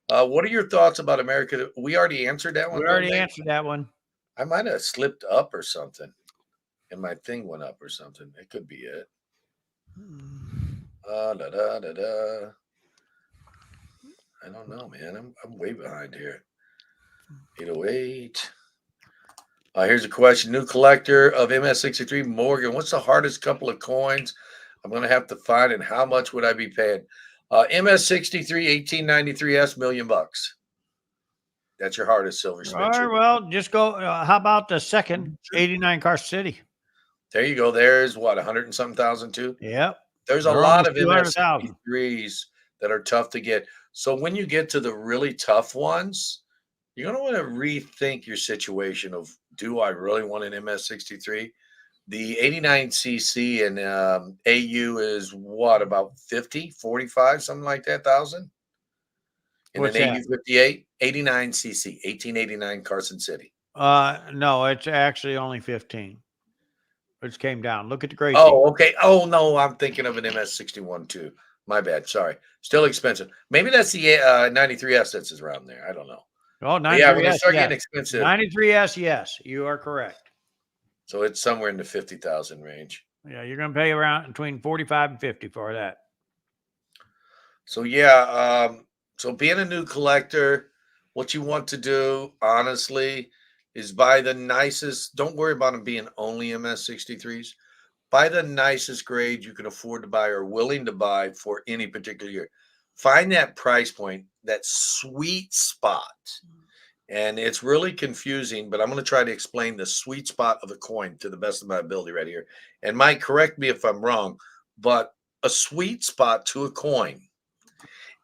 What are your thoughts about America? We already answered that We one, though, already Nate. answered that one. I might have slipped up or something, and my thing went up or something. It could be it. Da, da, da, da. I don't know, man. I'm way behind here. 808. Here's a question. New collector of MS63 Morgan. What's the hardest couple of coins I'm going to have to find, and how much would I be paying? MS63 1893S, $1,000,000. That's your hardest silver All right, Smith. well, just go. How about the second 89 Carson City? There you go. There's what, 100 and something thousand too? Yep. There's a They're lot almost of 200,000. MS63s that are tough to get. So when you get to the really tough ones, you're going to want to rethink your situation of, do I really want an MS63? The 89cc and AU is what, about 50, 45, something like that, thousand? And What's an that? AU 58, 89cc, 1889 Carson City. No, it's actually only 15. It just came down. Look at the Gracie. Oh, okay. Oh, no, I'm thinking of an MS61 too. My bad. Sorry. Still expensive. Maybe that's the 93S that's around there. I don't know. Oh, But yeah, when they 93S, start yes. getting expensive, 93S, yes, you are correct. so it's somewhere in the 50,000 range. Yeah, you're going to pay around between 45 and 50 for that. So yeah, so being a new collector, what you want to do, honestly, is buy the nicest. Don't worry about them being only MS63s. Buy the nicest grade you can afford to buy or willing to buy for any particular year. Find that price point, that sweet spot. And it's really confusing, but I'm going to try to explain the sweet spot of a coin to the best of my ability right here. And Mike, correct me if I'm wrong, but a sweet spot to a coin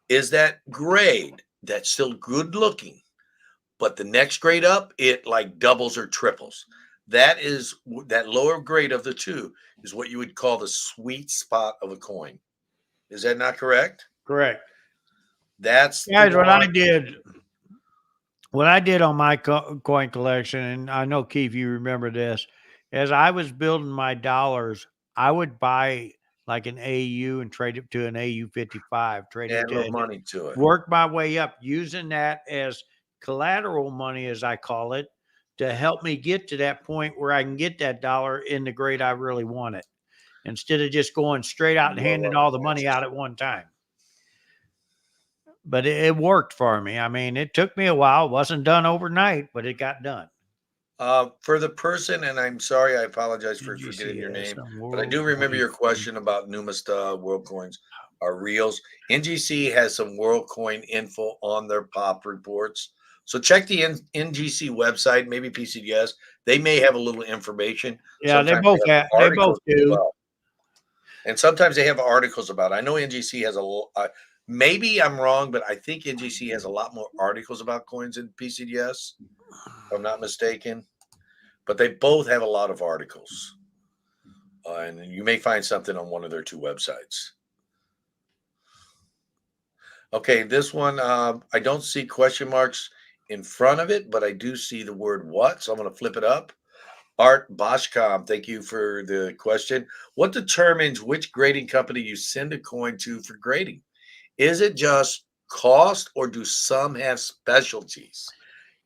is that grade that's still good looking, but the next grade up, it like doubles or triples. That is that lower grade of the two is what you would call the sweet spot of a coin. Is that not correct? Correct. That's the Guys, one. what I did on my coin collection, and I know, Keith, you remember this, as I was building my dollars, I would buy like an AU and trade it to an AU 55, trade Add it a little to money to it. work my way up using that as collateral money, as I call it, to help me get to that point where I can get that dollar in the grade I really want it, instead of just going straight out and handing all the money out at one time. But it worked for me. I mean, it took me a while. It wasn't done overnight, but it got done. For the person, and I'm sorry, I apologize for forgetting your NGCS, name, but I World do remember your Coin. question about Numista World Coins are reals. NGC has some World Coin info on their pop reports. So check the NGC website, maybe PCDS. They may have a little information. Yeah, Sometimes they have they both articles as do. well. And sometimes they have articles about it. I know NGC has maybe I'm wrong, but I think NGC has a lot more articles about coins than PCDS, if I'm not mistaken. But they both have a lot of articles. And you may find something on one of their two websites. Okay, this one, I don't see question marks in front of it, but I do see the word what. So I'm going to flip it up. Art Boschcom, thank you for the question. What determines which grading company you send a coin to for grading? Is it just cost, or do some have specialties?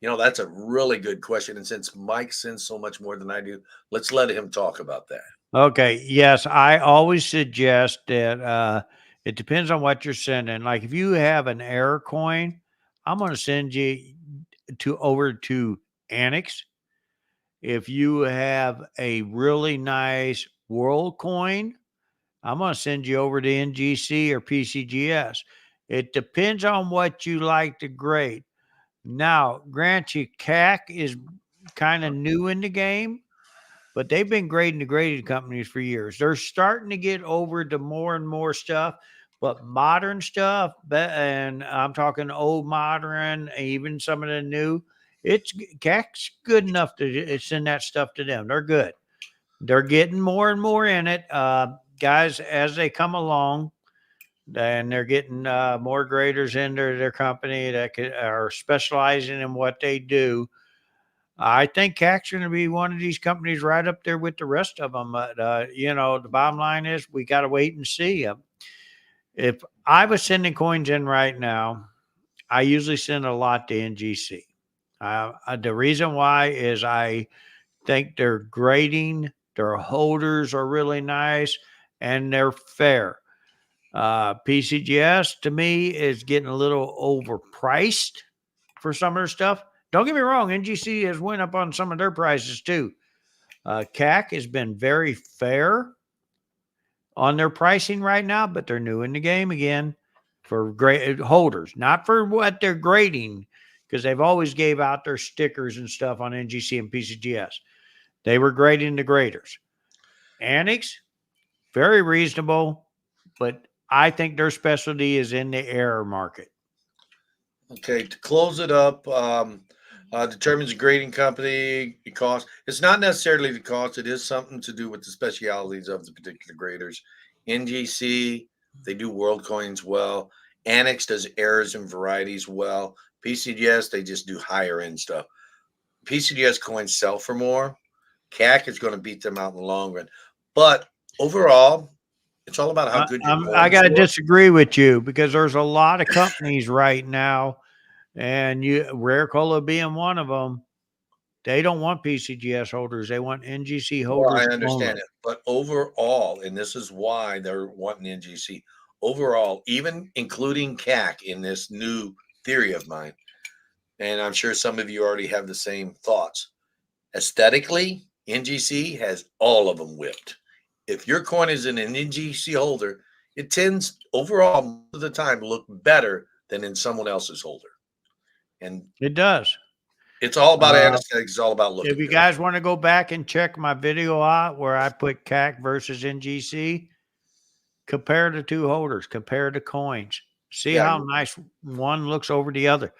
That's a really good question. And since Mike sends so much more than I do, let's let him talk about that. Okay. Yes, I always suggest that it depends on what you're sending. Like if you have an error coin, I'm going to send you over to Annex. If you have a really nice world coin, I'm going to send you over to NGC or PCGS. It depends on what you like to grade. Now, grant you, CAC is kind of new in the game, but they've been grading the grading companies for years. They're starting to get over to more and more stuff, but modern stuff, and I'm talking old modern, even some of the new, it's CAC's good enough to send that stuff to them. They're good. They're getting more and more in it, guys, as they come along, and they're getting more graders into their company that are specializing in what they do. I think CAC's going to be one of these companies right up there with the rest of them. But the bottom line is we got to wait and see. If I was sending coins in right now, I usually send a lot to NGC. The reason why is I think their grading, their holders are really nice, and they're fair. PCGS to me is getting a little overpriced for some of their stuff. Don't get me wrong, NGC has went up on some of their prices too. CAC has been very fair on their pricing right now, but they're new in the game again for great holders, not for what they're grading, because they've always gave out their stickers and stuff on NGC and PCGS. They were grading the graders. Annex, very reasonable, but I think their specialty is in the error market. Okay, to close it up, determines the grading company the cost. It's not necessarily the cost; it is something to do with the specialities of the particular graders. NGC, they do world coins well. Annex does errors and varieties well. PCGS, they just do higher end stuff. PCGS coins sell for more. CAC is going to beat them out in the long run, but overall, it's all about how good your I coins got to look. disagree with you because there's a lot of companies right now, and Rare Cola being one of them. They don't want PCGS holders; they want NGC Well, I holders understand only. it, but overall, and this is why they're wanting NGC. Overall, even including CAC in this new theory of mine, and I'm sure some of you already have the same thoughts. Aesthetically, NGC has all of them whipped. If your coin is in an NGC holder, it tends overall most of the time to look better than in someone else's holder. And It does. it's all about Uh, aesthetics. It's all about if looking you good. guys want to go back and check my video out where I put CAC versus NGC, compare the two holders, compare the coins, see Yeah. how nice one looks over the other.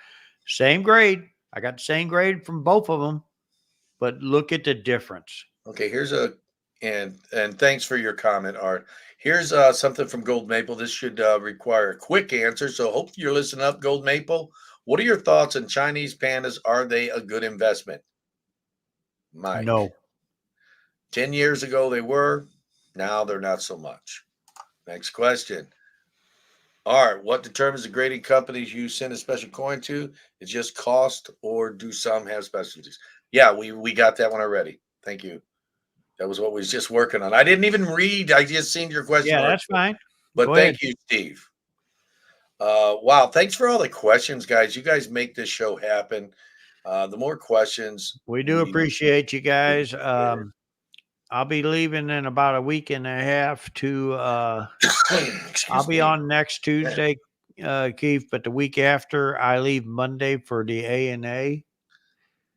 Same grade. I got the same grade from both of them, but look at the difference. Okay, here's a and thanks for your comment, Art. Here's something from Gold Maple. This should require a quick answer, so hope you're listening up, Gold Maple. What are your thoughts on Chinese pandas? Are they a good investment, Mike? No. 10 years ago they were. Now they're not so much. Next question. Art, what determines the grading companies you send a special coin to? Is just cost, or do some have specialties? Yeah, we got that one already. Thank you. That was what we was just working on. I didn't even read. I just seen your question, Yeah, Art. that's fine. But Go ahead. thank you, Steve. Wow, thanks for all the questions, guys. You guys make this show happen. The more questions, We do we appreciate you guys. better. I'll be leaving in about a week and a half to I'll Excuse be me. on next Tuesday, Keith, but the week after I leave Monday for the ANA.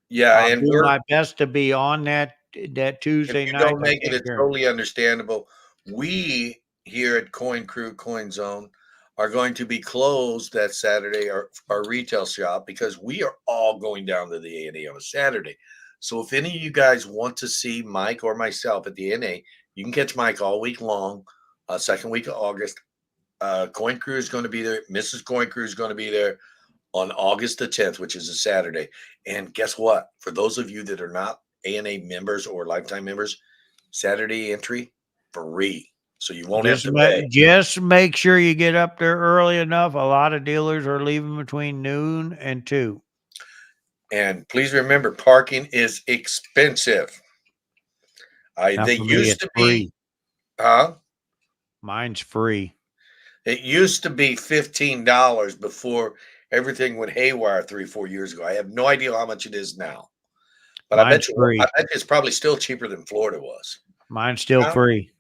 Yeah, I'll and do we're my best to be on that if Tuesday you night. don't I make it, can't it's guarantee. totally understandable. We here at Coin Crew Coin Zone are going to be closed that Saturday, our retail shop, because we are all going down to the A&A on a Saturday. So if any of you guys want to see Mike or myself at the A&A, you can catch Mike all week long, second week of August. Coin Crew is going to be there. Mrs. Coin Crew is going to be there on August the 10th, which is a Saturday. And guess what? For those of you that are not ANA members or lifetime members, Saturday entry free. So you won't have to pay. Just make sure you get up there early enough. A lot of dealers are leaving between noon and 2. And please remember, parking is expensive. Now They for me, used it's to be, free. huh? Mine's free. It used to be $15 before everything went haywire 3, 4 years ago. I have no idea how much it is now, but Mine's I free. bet you it's probably still cheaper than Florida was. Mine's still free.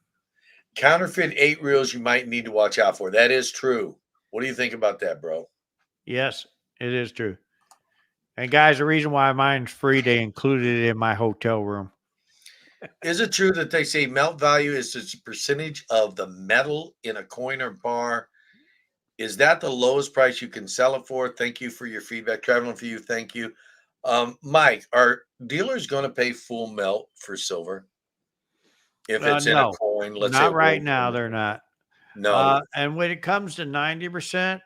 Counterfeit 8 reels you might need to watch out for. That is true. What do you think about that, bro? Yes, it is true. And guys, the reason why mine's free, they included it in my hotel room. Is it true that they say melt value is the percentage of the metal in a coin or bar? Is that the lowest price you can sell it for? Thank you for your feedback. Traveling for you, thank you. Mike, are dealers going to pay full melt for silver? If it's in a No, coin, let's say a not right world now. coin. They're not. No, And when it comes to 90%,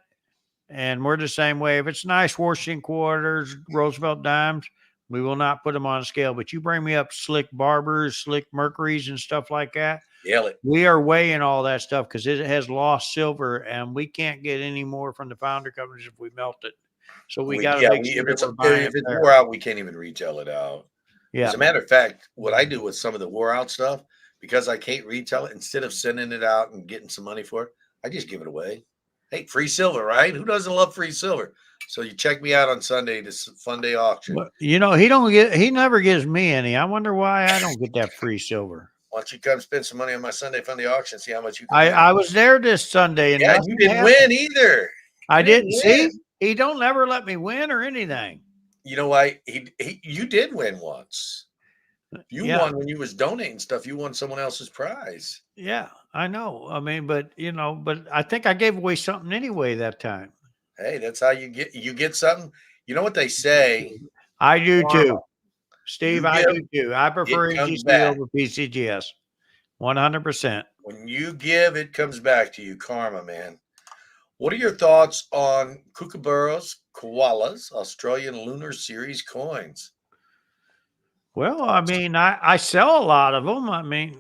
and we're the same way. If it's nice Washington quarters, Roosevelt dimes, we will not put them on a scale. But you bring me up slick barbers, slick mercuries, and stuff like that. yell it. We are weighing all that stuff because it has lost silver, and we can't get any more from the founder companies if we melt it. So we got to make sure that we're buying If it it's there. wore out, we can't even retail it out. As Yeah. a matter of fact, what I do with some of the wore out stuff, because I can't retail it, instead of sending it out and getting some money for it, I just give it away. Hey, free silver, right? Who doesn't love free silver? So you check me out on Sunday, this Fun Day auction. But he never gives me any. I wonder why I don't get that free silver. Why don't you come spend some money on my Sunday Fun Day auction, see how much you can win? I was there this Sunday and Yeah, and you nothing didn't happened. win either. I You didn't didn't see. win. He don't never let me win or anything. You know why? You did win once. You Yeah. won when you was donating stuff. You won someone else's prize. Yeah, I know. I mean, but I think I gave away something anyway that time. Hey, that's how you get something. You know what they say? I do Karma. too. Steve, You I give, do too. I prefer it comes NGC back. over PCGS. 100%. When you give, it comes back to you. Karma, man. What are your thoughts on Kookaburras, Koalas, Australian Lunar Series coins? Well, I mean, I sell a lot of them. I mean,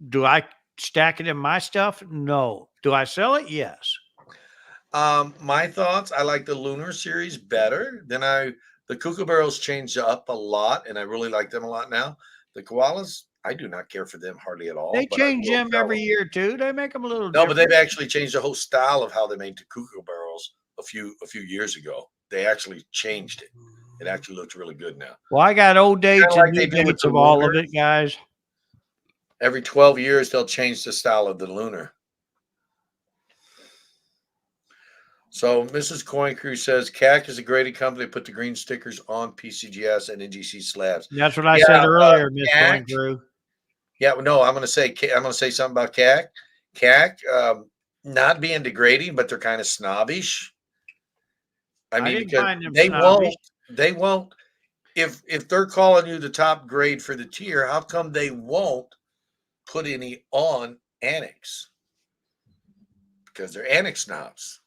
do I stack it in my stuff? No. Do I sell it? Yes. My thoughts, I like the Lunar Series better than the Kookaburras changed up a lot, and I really like them a lot now. The Koalas, I do not care for them hardly at all, They but I change will them sell every them. year too. They make them a little No, but different. they've actually changed the whole style of how they made the Kookaburras a few years ago. They actually changed it. It actually looks really good now. Well, I got old Kind dates of and like new they do with dates the of all of Lunar. it, guys. Every 12 years, they'll change the style of the Lunar. So Mrs. Coin Crew says CAC is a grading company that put the green stickers on PCGS and NGC slabs. That's what I Yeah, said earlier, Miss CAC. Coin Crew. Yeah, no, I'm going to say something about CAC. CAC, not being degrading, but they're kind of snobbish. I mean, didn't because find them snobbish. they won't. If they're calling you the top grade for the tier, how come they won't put any on Annex? Because they're Annex snobs.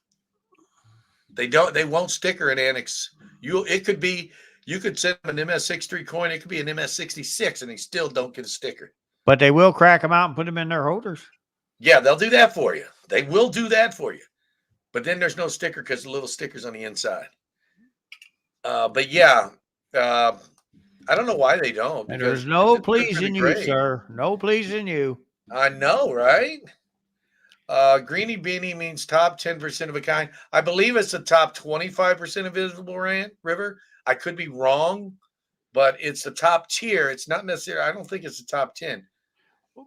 They won't sticker an Annex. You could send them an MS63 coin, it could be an MS66, and they still don't get a sticker. But they will crack them out and put them in their holders. Yeah, they'll do that for you. They will do that for you. But then there's no sticker because the little sticker's on the inside. But yeah, I don't know why they don't. And Because there's no it's good for the pleasing you, grade. sir. No pleasing you. I know, right? Greeny Beanie means top 10% of a kind. I believe it's the top 25% of Visible River. I could be wrong, but it's the top tier. It's not necessarily, I don't think it's the top 10.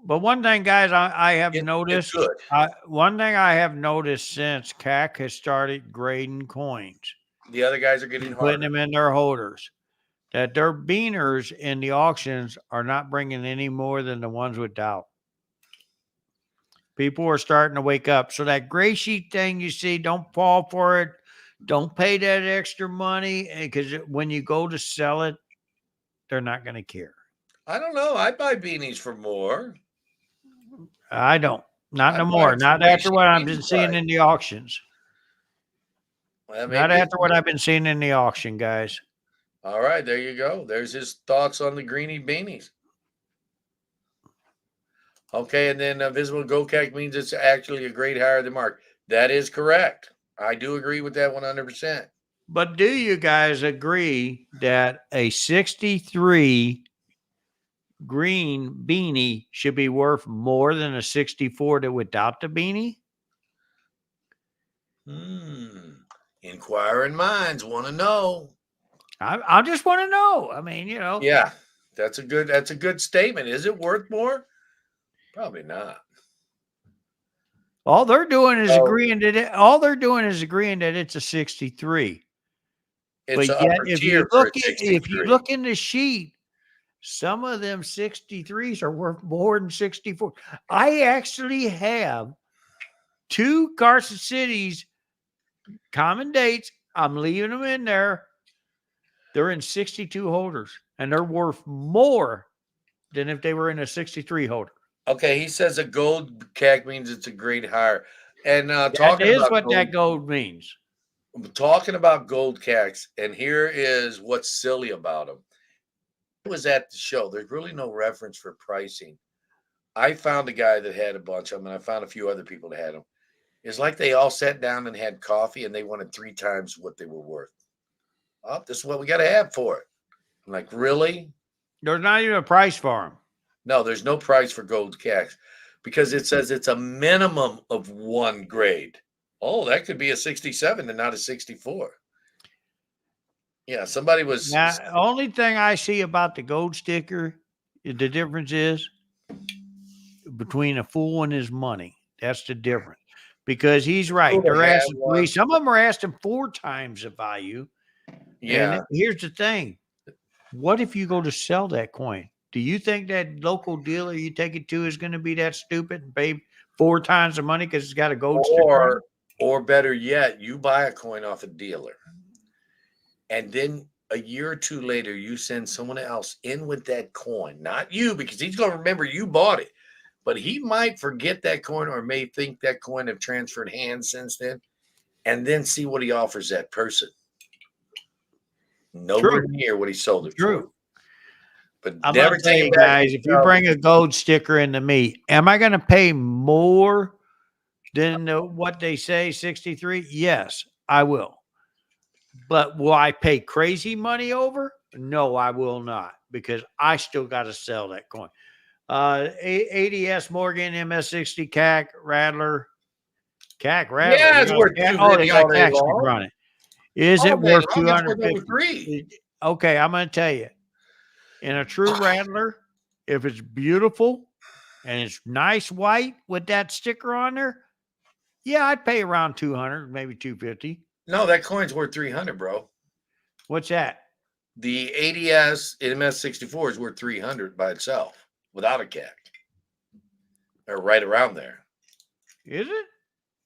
But one thing, guys, I have It's noticed. good. One thing I have noticed since CAC has started grading coins, The other guys are getting and putting harder. them in their holders, that their beaners in the auctions are not bringing any more than the ones with doubt. People are starting to wake up. So that gray sheet thing you see, don't fall for it. Don't pay that extra money because when you go to sell it, they're not going to care. I don't know. I buy beanies for more. I don't. Not I no buy more. them for Not gray after sheet what I've beanie been seeing price. in the auctions. Well, Not maybe it's after what I've been seeing in the auction, guys. all right. There you go. There's his thoughts on the greeny beanies. Okay, and then visible GoCac means it's actually a grade higher than mark. That is correct. I do agree with that 100%. But do you guys agree that a 63 green beanie should be worth more than a 64 that without the beanie? Inquiring minds want to know. I just want to know. I mean, Yeah, that's a good statement. Is it worth more? Probably not. all they're doing is So agreeing that it's a 63. it's But an yet, upper tier for a if you 63. look in the sheet, some of them 63s are worth more than 64. I actually have 2 Carson Cities common dates. I'm leaving them in there. They're in 62 holders and they're worth more than if they were in a 63 holder. Okay, he says a gold CAC means it's a great hire. And That is what that gold means. talking about gold CACs, and here is what's silly about them. I was at the show. There's really no reference for pricing. I found a guy that had a bunch of them, and I found a few other people that had them. It's like they all sat down and had coffee, and they wanted 3 times what they were worth. Oh, this is what we got to have for it. I'm like, really? There's not even a price for them. No, there's no price for gold CACs because it says it's a minimum of 1 grade. Oh, that could be a 67 and not a 64. Yeah, somebody was. Now, only thing I see about the gold sticker, the difference is between a fool and his money. That's the difference. Because he's right. They're asking 3. Some of them are asking 4 times the value. Yeah. And here's the thing. What if you go to sell that coin? Do you think that local dealer you take it to is going to be that stupid and pay 4 times the money because it's got a gold sticker? Or better yet, you buy a coin off a dealer. And then a year or 2 later, you send someone else in with that coin. Not you, because he's going to remember you bought it. But he might forget that coin or may think that coin have transferred hands since then. And then see what he offers that person. Nowhere near what he sold it for. But I'm never saying, guys, if you bring a gold sticker into me, am I going to pay more than what they say, 63? Yes, I will. But will I pay crazy money over? No, I will not, because I still got to sell that coin. ADS Morgan, MS60, CAC, Rattler. CAC, Rattler. Yeah, it's worth $250 they got CAC sticker on it. Is it worth $250? Okay, I'm going to tell you. In a true Rattler, if it's beautiful and it's nice white with that sticker on there, yeah, I'd pay around 200, maybe 250. No, that coin's worth 300, bro. What's that? The ADS MS64 is worth 300 by itself without a CAC. Or right around there. Is it?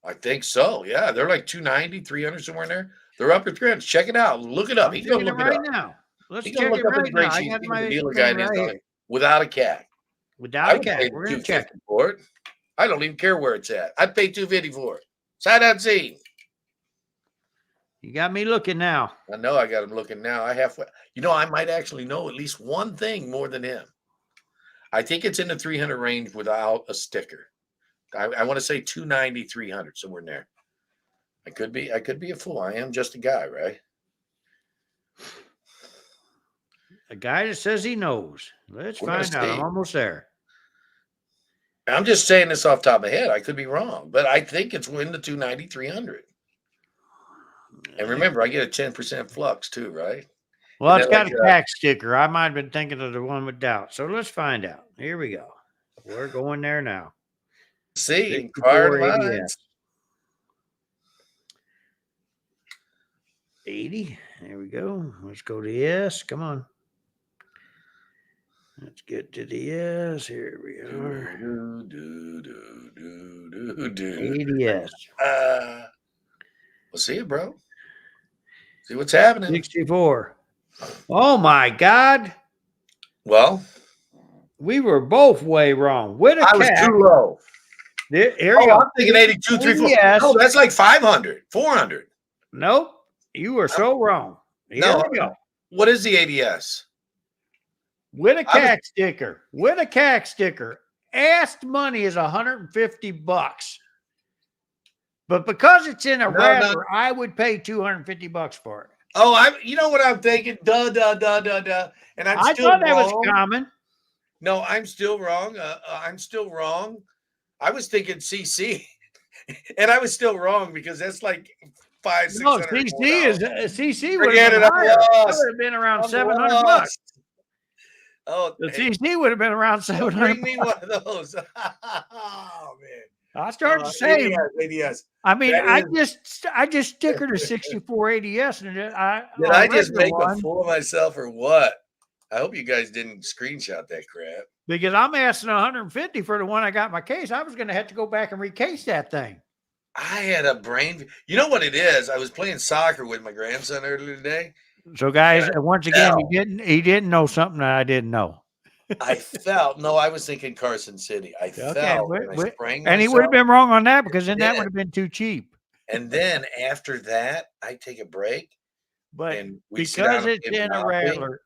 I think so. Yeah, they're like 290, 300 somewhere in there. They're up at 300. Check it out. Look it up. He's going to look it up now. Let's check it right now. I got my dealer guide right here. Without a CAC. Without a CAC. We're going to check it for it. I don't even care where it's at. I'd pay $250 for it. Sight unseen. You got me looking now. I know I got him looking now. I might actually know at least one thing more than him. I think it's in the 300 range without a sticker. I want to say 290, 300, somewhere in there. I could be a fool. I am just a guy, right? A guy that says he knows. Let's find out. I'm almost there. I'm just saying this off the top of my head. I could be wrong, but I think it's in the 290, 300. And remember, I get a 10% flux too, right? Well, it's got a CAC sticker. I might have been thinking of the one with doubt. So let's find out. Here we go. We're going there now. See, inquiring minds. 80. There we go. Let's go to yes. Come on. Let's get to the yes. Here we are. 80 yes. We'll see it, bro. See what's happening. 64. Oh my God. Well, we were both way wrong. With a I was too low. Here you go. I'm thinking 82, 3, 4. Oh, that's like 500, 400. Nope. You were so wrong. Here we go. What is the ADS? With a CAC sticker. With a CAC sticker. Asked money is $150. But because it's in a Rattler, I would pay $250 for it. Oh, you know what I'm thinking? Duh. And I thought that was common. No, I'm still wrong. I was thinking CC, and I was still wrong because that's like $500, $600. CC would have been higher. It would have been around $700. Oh, the CC would have been around $700. Bring me one of those. Oh man. I started to say, ADS. I mean, I just stickered a 64 ADS, and did I just make a fool of myself or what? I hope you guys didn't screenshot that crap. Because I'm asking $150 for the one I got in my case. I was going to have to go back and recase that thing. I had a brain. You know what it is? I was playing soccer with my grandson earlier today. So, guys, once again, he didn't know something that I didn't know. I fell. No, I was thinking Carson City. I Okay, fell and I sprang and he would have myself. been wrong on that And because then that would then, have been too cheap. and then after that, I take a break But and we sit down because and it's play in a Monopoly. rattler,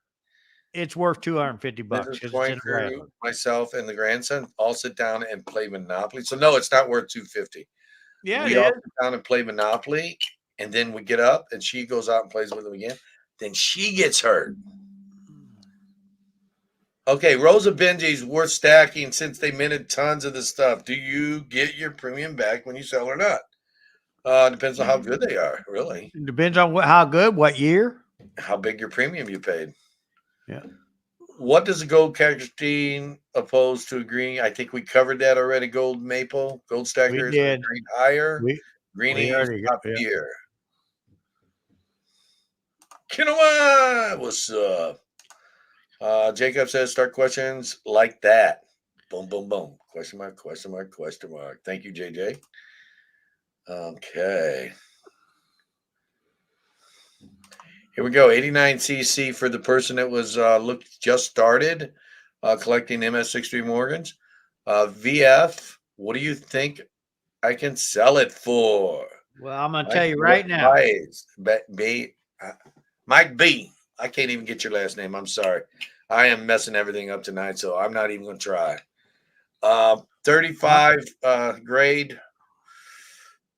it's worth $250 Mrs. because it's in a Pointer, rattler. myself, and the grandson all sit down and play Monopoly. So no, it's not worth 250. Yeah, it We all is. sit down and play Monopoly, and then we get up and she goes out and plays with them again. Then she gets hurt. Okay, Rosa Benji's worth stacking since they minted tons of the stuff. Do you get your premium back when you sell or not? Depends on how good they are, really. It depends on how good, what year. How big your premium you paid. Yeah, What does the gold cactusine oppose to agreeing? I think we covered that already. Gold maple, gold we stackers did. agreed higher. We Greenies already, top yeah. tier. Kinawa, what's up? Jacob says, start questions like that. Boom, boom, boom. Question mark, question mark, question mark. Thank you, JJ. Okay. Here we go. 89cc for the person that was just started collecting MS63 Morgans. VF, what do you think I can sell it for? Well, I'm going to tell Mike you right now. Baez, Mike B. I can't even get your last name. I'm sorry. I am messing everything up tonight, so I'm not even going to try. 35 grade,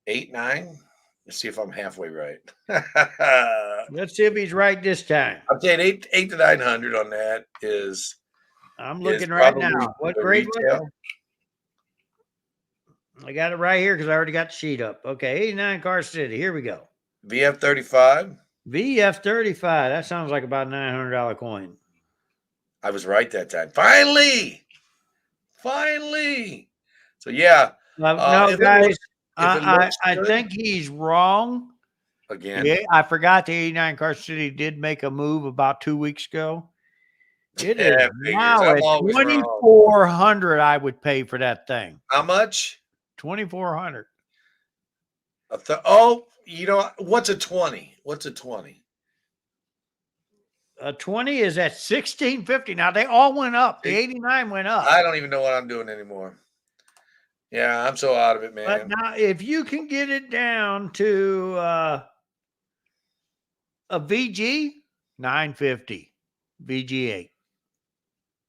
8-9. Let's see if I'm halfway right. Let's see if he's right this time. I'm saying eight to 900 on that is I'm looking right probably now. What the grade was retail. it? I got it right here because I already got the sheet up. Okay, 89 Car City. Here we go. VF 35. VF 35. That sounds like about $900 coin. I was right that time. Finally. So yeah, No, if guys, it looks I good, think he's wrong. again, Yeah, I forgot the 89 Car City did make a move about 2 weeks ago. It is yeah, figures. now I'm at always wrong. 2,400. I would pay for that thing. How much? 2,400. You know what's a 20? What's a 20? A 20 is at 1650. Now they all went up. The 89 went up. I don't even know what I'm doing anymore. Yeah, I'm so out of it, But man. now if you can get it down to a VG, 950. VG8.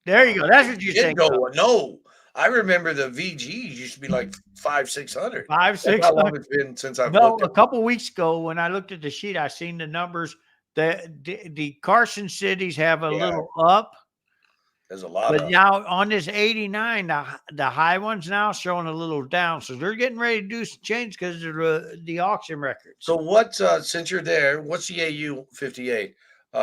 There you go. That's what you Didn't think. go. No, I remember the VGs used to be like 500-600. Five, That's six. how long it's been since I've No, looked a at it. couple weeks ago when I looked at the sheet, I seen the numbers. The Carson cities have a little up, There's a lot but of. now on this 89, the high ones now showing a little down. So they're getting ready to do some change because of the auction records. So what? Since you're there, what's the AU 58?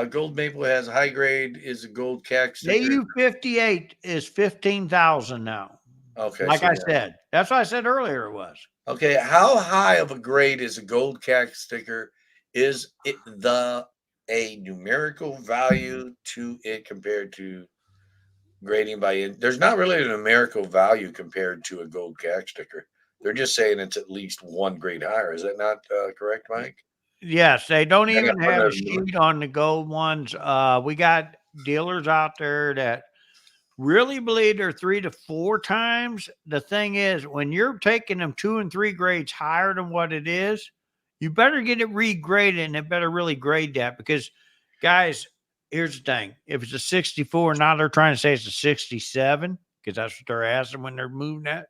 Gold Maple has high grade. Is a gold CAC sticker. AU 58 is 15,000 now. Okay, Like so I yeah. said, that's what I said earlier. It was. Okay, how high of a grade is a gold CAC sticker? Is it a numerical value to it compared to grading by in? There's not really a numerical value compared to a gold CAC sticker. They're just saying it's at least one grade higher. Is that not correct, Mike? Yes, they don't They're even not putting have a a sheet on the gold ones. We got dealers out there that really believe they're 3 to 4 times. The thing is, when you're taking them 2 and 3 grades higher than what it is, you better get it regraded, and it better really grade that because, guys, here's the thing: if it's a 64, now they're trying to say it's a 67 because that's what they're asking when they're moving that.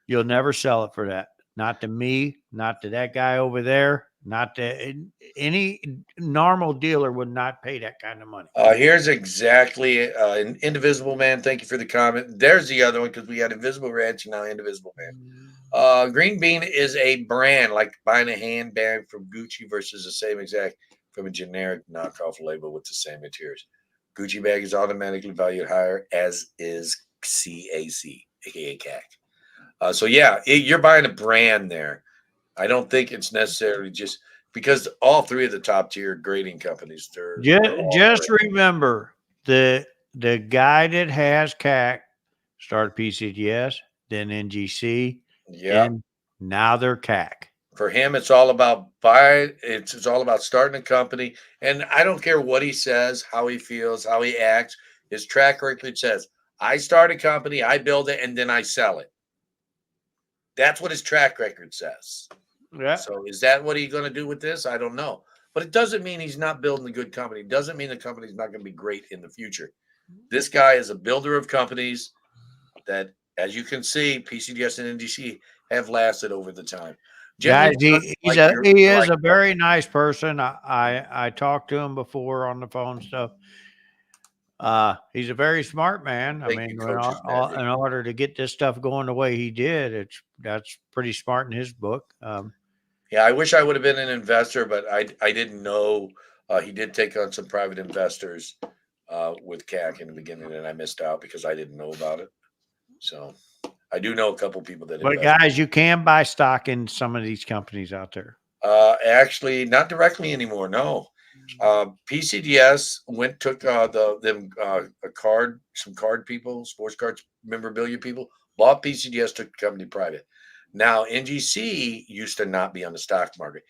You'll never sell it for that. Not to me, not to that guy over there, not to any normal dealer would not pay that kind of money. Here's exactly an Indivisible Man. Thank you for the comment. There's the other one because we had Invisible Ranch and now Indivisible Man. Green Bean is a brand like buying a handbag from Gucci versus the same exact from a generic knockoff label with the same materials. Gucci bag is automatically valued higher, as is CAC, aka CAC. So yeah, you're buying a brand there. I don't think it's necessarily just because all three of the top tier grading companies, they're Just remember the guy that has CAC started PCGS, then NGC, yeah. and now they're CAC. For him, it's all about buying. It's all about starting a company, and I don't care what he says, how he feels, how he acts. His track record says, I start a company, I build it, and then I sell it. That's what his track record says. Yeah. So is that what he's going to do with this? I don't know. But it doesn't mean he's not building a good company. It doesn't mean the company's not going to be great in the future. This guy is a builder of companies that, as you can see, PCDS and NGC have lasted over the time. Guys, Generally, he is a very nice person. I talked to him before on the phone stuff. He's a very smart man. I Thank mean, you, Coach in order to get this stuff going the way he did, that's pretty smart in his book. Yeah, I wish I would have been an investor, but I didn't know. He did take on some private investors with CAC in the beginning, and I missed out because I didn't know about it. So I do know a couple people that But invest. guys, you can buy stock in some of these companies out there. Actually, not directly anymore. No, PCDS took some card people, sports cards memorabilia people, bought PCDS, took the company private. Now NGC used to not be on the stock market,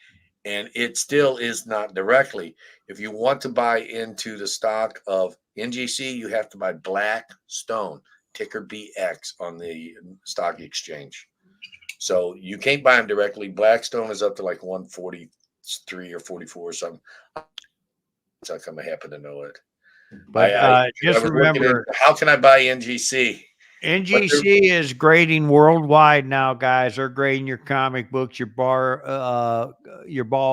and it still is not directly. If you want to buy into the stock of NGC, you have to buy Blackstone, ticker BX, on the stock exchange. So you can't buy them directly. Blackstone is up to like 143 or 44 or something. It's how come I happen to know it. But I just was looking at remember, how can I buy NGC? NGC is grading worldwide now, guys. They're grading your comic books, your ball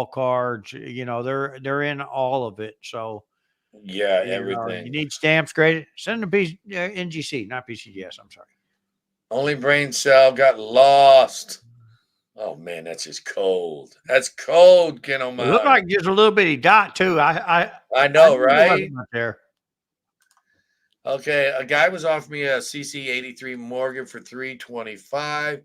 cards. You know, they're in all of it. So Yeah, you everything. need stamps graded. Send them to NGC, not PCDS. I'm sorry. Only brain cell got lost. Oh man, that's just cold. That's cold, Ken It looked O'Malley. like just a little bitty dot too. I I know, knew there right? wasn't much there. Okay, a guy was offering me a CC 83 Morgan for $325.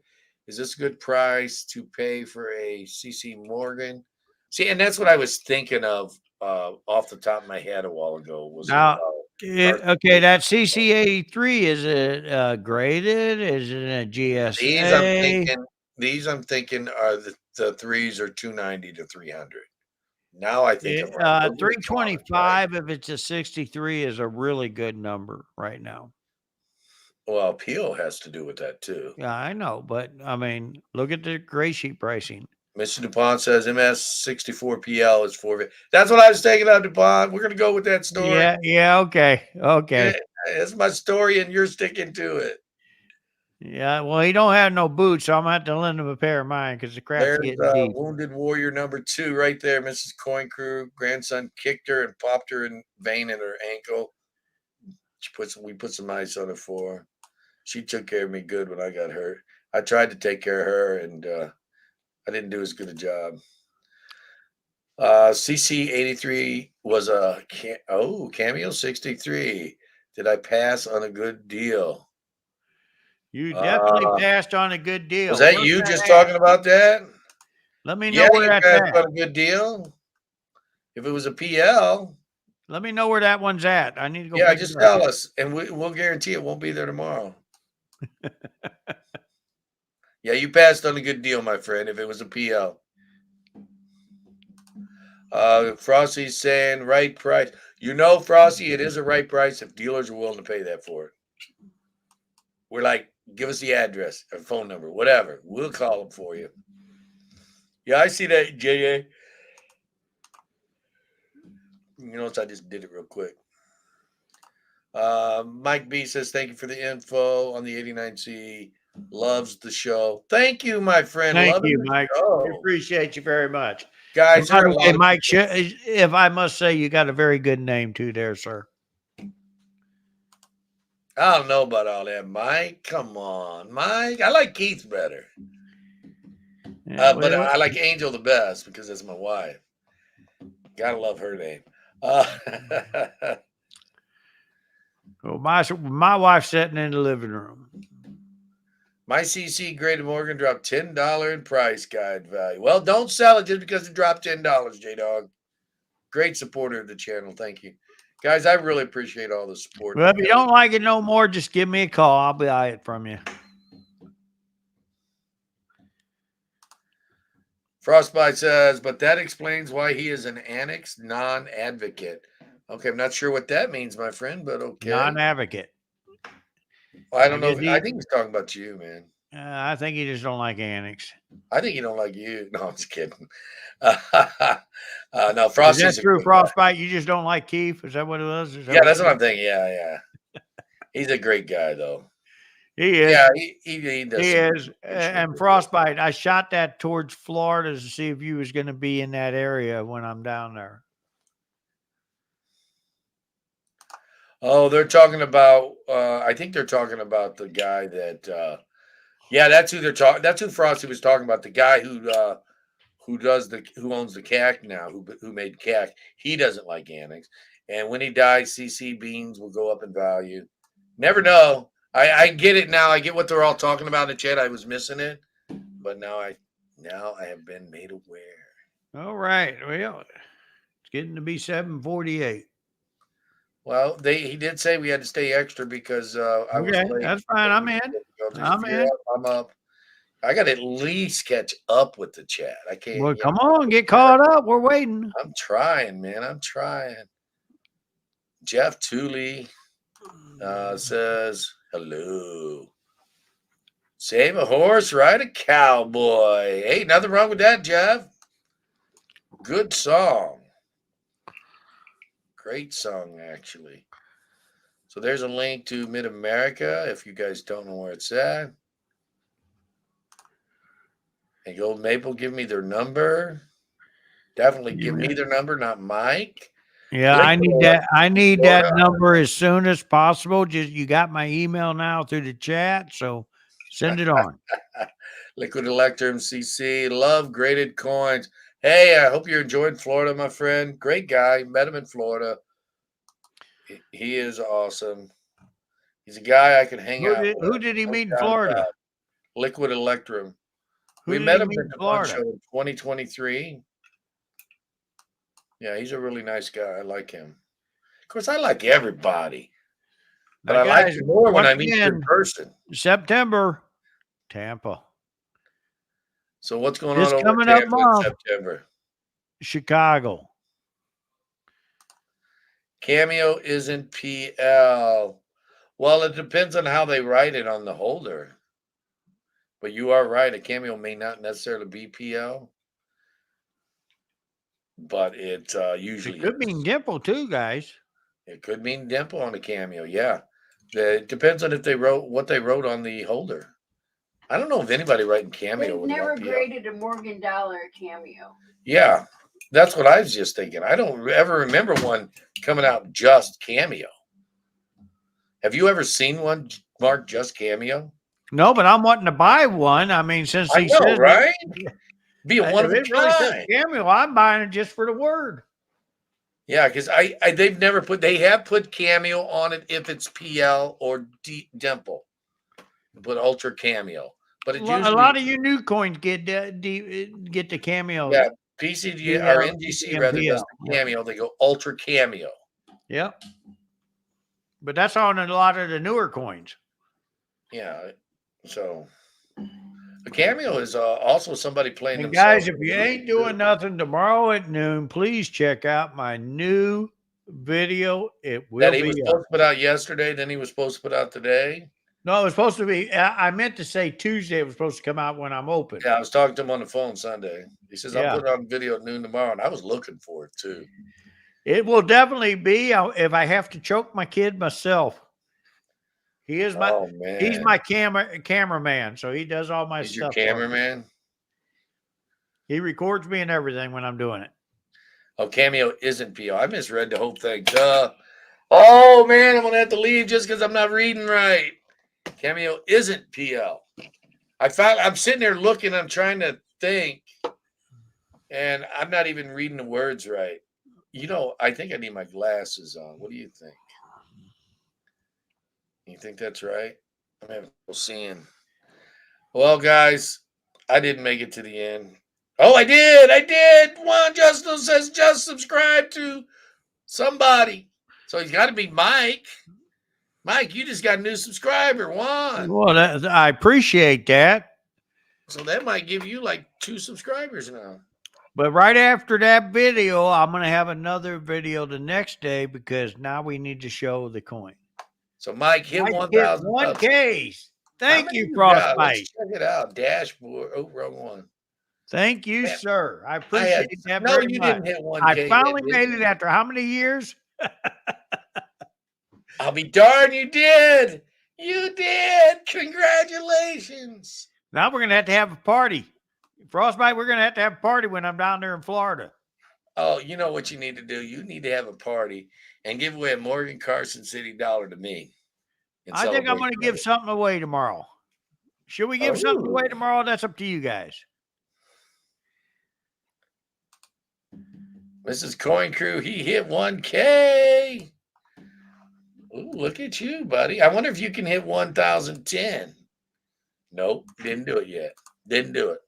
Is this a good price to pay for a CC Morgan? See, and that's what I was thinking of off the top of my head a while ago. Was Now, okay, that CC83, is it graded? Is it a these? I'm GSA? thinking are the threes are 290 to 300. Now I think I'm right. Those are the Johns, right? 325, if it's a 63, is a really good number right now. Well, Peel has to do with that too. Yeah, I know, but I mean, look at the gray sheet pricing. Mr. DuPont says MS64PL is 4. That's what I was taking out, DuPont. We're going to go with that story. Yeah, okay, Yeah, okay. it's my story, and you're sticking to it. Yeah, well, he don't have no boots, so I'm gonna have to lend him a pair of mine because the crap's There's getting deep. Wounded Warrior number 2 right there. Mrs. Coin Crew grandson kicked her and popped her in vein in her ankle. We put some ice on her for her. She took care of me good when I got hurt. I tried to take care of her, and I didn't do as good a job. CC83 was a Cameo 63. Did I pass on a good deal? You definitely passed on a good deal. Was that Where's you that just at? talking about that? Let me know Yeah, where you that's passed at. on a good deal. If it was a PL, Let me know where that one's at. I need to go yeah, pick just it up. tell us, and we'll guarantee it won't be there tomorrow. Yeah, you passed on a good deal, my friend. If it was a PL, Frosty's saying right price. You know, Frosty, it is a right price if dealers are willing to pay that for it. We're like, give us the address or phone number, whatever. We'll call them for you. Yeah, I see that, JA. You notice I just did it real quick. Mike B says, thank you for the info on the 89C. Loves the show. Thank you, my friend. Thank Loving you, the Mike. We show. appreciate you very much. Guys, By there are the a way, lot of Mike, if I must say, you got a very good name too, there, sir. I don't know about all that, Mike. Come on, Mike. I like Keith better. Yeah, But I like Angel the best because that's my wife. Gotta love her name. well, my wife's sitting in the living room. My CC graded Morgan dropped $10 in price guide value. Well, don't sell it just because it dropped $10, J Dog. Great supporter of the channel. Thank you. Guys, I really appreciate all the support. Well, if you don't like it no more, just give me a call. I'll buy it from you. Frostbite says, but that explains why he is an annex non-advocate. Okay, I'm not sure what that means, my friend, but okay. Non-advocate. Well, I I don't know guess if I he. think he's talking about you, man. I think he just don't like annex. I think he don't like you. No, I'm just kidding. No, Is that Frosty's a true, great guy. Frostbite? You just don't like Keith? Is that what it was? Is that Yeah, what that's it what is? I'm thinking. Yeah, yeah. He's a great guy, though. He Yeah, is. he does He some is. pretty sure And good work. Frostbite, I shot that towards Florida to see if you was going to be in that area when I'm down there. Oh, they're talking about. I think they're talking about the guy that. Yeah, that's who they're talking. That's who Frosty was talking about. The guy who owns the CAC now, who made CAC. He doesn't like annex, and when he dies, CC beans will go up in value. Never know. I get it now. I get what they're all talking about in the chat. I was missing it, but now I have been made aware. All right. Well, it's getting to be 7:48. Well, he did say we had to stay extra because I was Okay, late. that's fine. I'm in. Difficulties. If I'm you're in. up, I'm up. I got to at least catch up with the chat. I can't. Well, come on, get caught up. We're waiting. I'm trying, man. I'm trying. Jeff Tooley says hello. Save a horse, ride a cowboy. Hey, nothing wrong with that, Jeff. Good song. Great song, actually. So there's a link to Mid America if you guys don't know where it's at. And Gold Maple, give me their number. Definitely give me their number, not Mike. Yeah, I need Liquid that. I need that Florida. number as soon as possible. Just you got my email now through the chat, so send it on. Liquid Elector MCC. Love graded coins. Hey, I hope you're enjoying Florida, my friend. Great guy. Met him in Florida. He is awesome. He's a guy I can hang out with. Who did he No meet in doubt Florida? about it. Liquid Electrum. Who We did met he him meet at in the Fun Show Florida? in 2023. Yeah, he's a really nice guy. I like him. Of course, I like everybody, but Now, I like guys, you more when once I meet you in again, person. September, Tampa. So what's going This on over in coming up Tampa in month, September? Chicago. Cameo isn't PL. Well, it depends on how they write it on the holder. But you are right. A Cameo may not necessarily be PL, but it usually It could is. mean dimple too, guys. It could mean dimple on a Cameo. Yeah. It depends on if they wrote what they wrote on the holder. I don't know if anybody writing Cameo They've would never want PL. graded a Morgan Dollar Cameo. Yeah. That's what I was just thinking. I don't ever remember one coming out just Cameo. Have you ever seen one marked just Cameo? No, but I'm wanting to buy one. I mean, since I he know, says right? Be a if one of a it really says kind. cameo, I'm buying it just for the word. Yeah, because they've never put they have put Cameo on it if it's PL or dimple, but Ultra Cameo. But A it lot usually of you new coins get the cameo. yeah PCG or NGC rather does DMPL. the Cameo. They go Ultra Cameo. Yep. But that's on a lot of the newer coins. Yeah, so a Cameo is also somebody playing And themselves. guys, if you ain't doing nothing tomorrow at noon, please check out my new video. It will That he was be up. supposed to put out yesterday, then he was supposed to put out today. No, it was supposed to be. I meant to say Tuesday. It was supposed to come out when I'm open. Yeah, I was talking to him on the phone Sunday. He says, I'll Yeah. put it on video at noon tomorrow. And I was looking for it too. It will definitely be if I have to choke my kid myself. He is my Oh man. he's my cameraman, so he does all my He's your stuff. for me. cameraman. He records me and everything when I'm doing it. Oh, Cameo isn't PL. I misread the whole thing. Duh. Oh man, I'm gonna have to leave just because I'm not reading right. Cameo isn't PL. I'm sitting there looking, I'm trying to think, and I'm not even reading the words right. You know, I think I need my glasses on. What do you think? You think that's right? I'm having trouble seeing. Well, guys, I didn't make it to the end. Oh, I did. I did. Juan Justo says just subscribe to somebody. So he's got to be Mike. Mike, you just got a new subscriber, Juan. Well, I appreciate that. So that might give you like 2 subscribers now. But right after that video, I'm going to have another video the next day because now we need to show the coin. So Mike hit Mike hit 1,000 one subs. case. How Thank many you, you got? Let's Frostbite. check it out. Dashboard. Oh, wrong one. Thank you, Man, sir. I I appreciate had that no. very You much. didn't hit I 1K yet, finally did made you? it after how many years? I'll be darned, you did. You did. Congratulations. Now we're going to have a party. Frostbite, we're going to have a party when I'm down there in Florida. Oh, you know what you need to do? You need to have a party and give away a Morgan Carson City dollar to me. I think I'm going to give something away tomorrow. Should we give something away tomorrow? That's up to you guys. Mrs. Coin Crew, he hit 1K. Ooh, look at you, buddy. I wonder if you can hit 1,010. Nope, didn't do it yet. Didn't do it.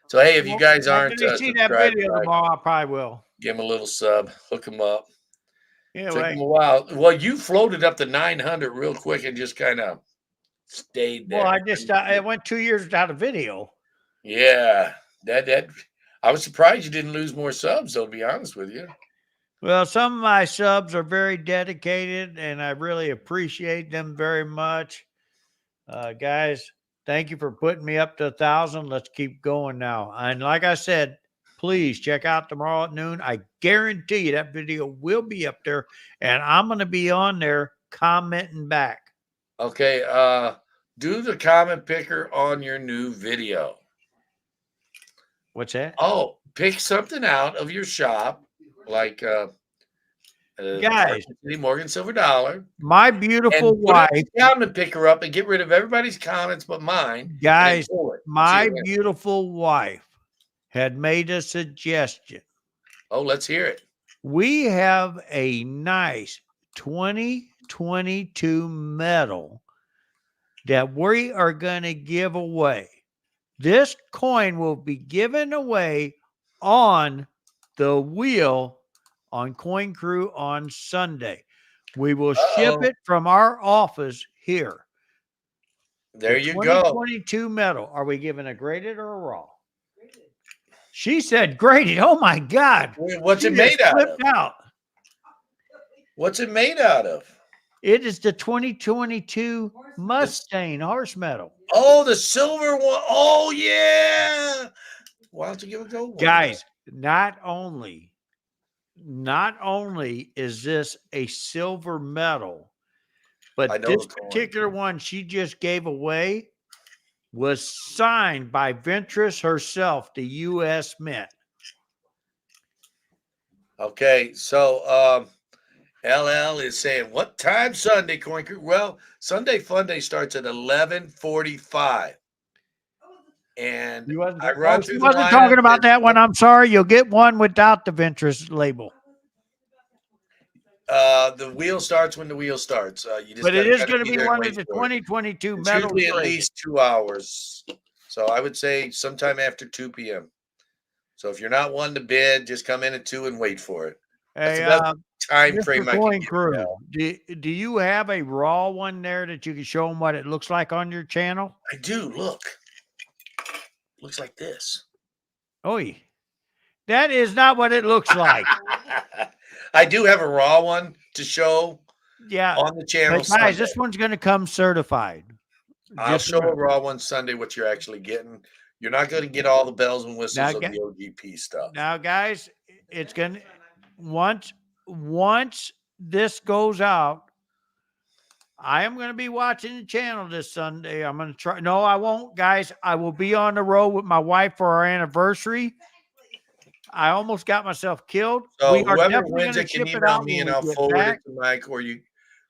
So, hey, if you guys aren't you see that subscribed, video tomorrow, I probably will. give them a little sub. Hook them up. Took Anyway, them a while. Well, you floated up to 900 real quick and just kind of stayed there. well, I went 2 years without a video. Yeah, that. I was surprised you didn't lose more subs, though, to be honest with you. Well, some of my subs are very dedicated, and I really appreciate them very much. Guys, thank you for putting me up to 1,000. Let's keep going now. And like I said, please check out tomorrow at noon. I guarantee you that video will be up there, and I'm going to be on there commenting back. Okay, do the comment picker on your new video. What's that? Oh, pick something out of your shop, like Guys, Morgan Silver Dollar. My beautiful And put wife, the comment picker up and get rid of everybody's comments but mine. guys, pull it. my See it. beautiful wife had made a suggestion. Oh, let's hear it. We have a nice 2022 medal that we are going to give away. This coin will be given away on the wheel on Coin Crew on Sunday. We will ship it from our office here. There the you go. 2022 medal. Are we giving a graded or a raw? She said graded. Oh my God. What's it made out of? Out. What's it made out of? It is the 2022 Mustang horse medal. Oh, the silver one. Oh, yeah. Why don't you give a gold one? Guys, not only is this a silver medal, but this particular one she just gave away was signed by Ventress herself, the U.S. Mint. Okay, so LL is saying, what time Sunday, Coin Crew? Well, Sunday Fun Day starts at 11:45. And I run through the wasn't talking about that one. I'm sorry. You'll get one without the Ventress label. The wheel starts when the wheel starts. But it is going to be one of the 2022 medals. Usually at least 2 hours. So I would say sometime after 2 p.m. So if you're not one to bid, just come in at 2 and wait for it. That's the best time frame I can give. Do you have a raw one there that you can show them what it looks like on your channel? I do. Look. Looks like this. Oh, that is not what it looks like. I do have a raw one to show on the channel. But guys, this one's going to come certified. I'll show a raw one Sunday what you're actually getting. You're not going to get all the bells and whistles of the OGP stuff. Now, guys, it's going to once this goes out, I am going to be watching the channel this Sunday. I'm going to try. No, I won't, guys. I will be on the road with my wife for our anniversary. I almost got myself killed. So whoever wins it can email me and I'll forward it to Mike. Or you,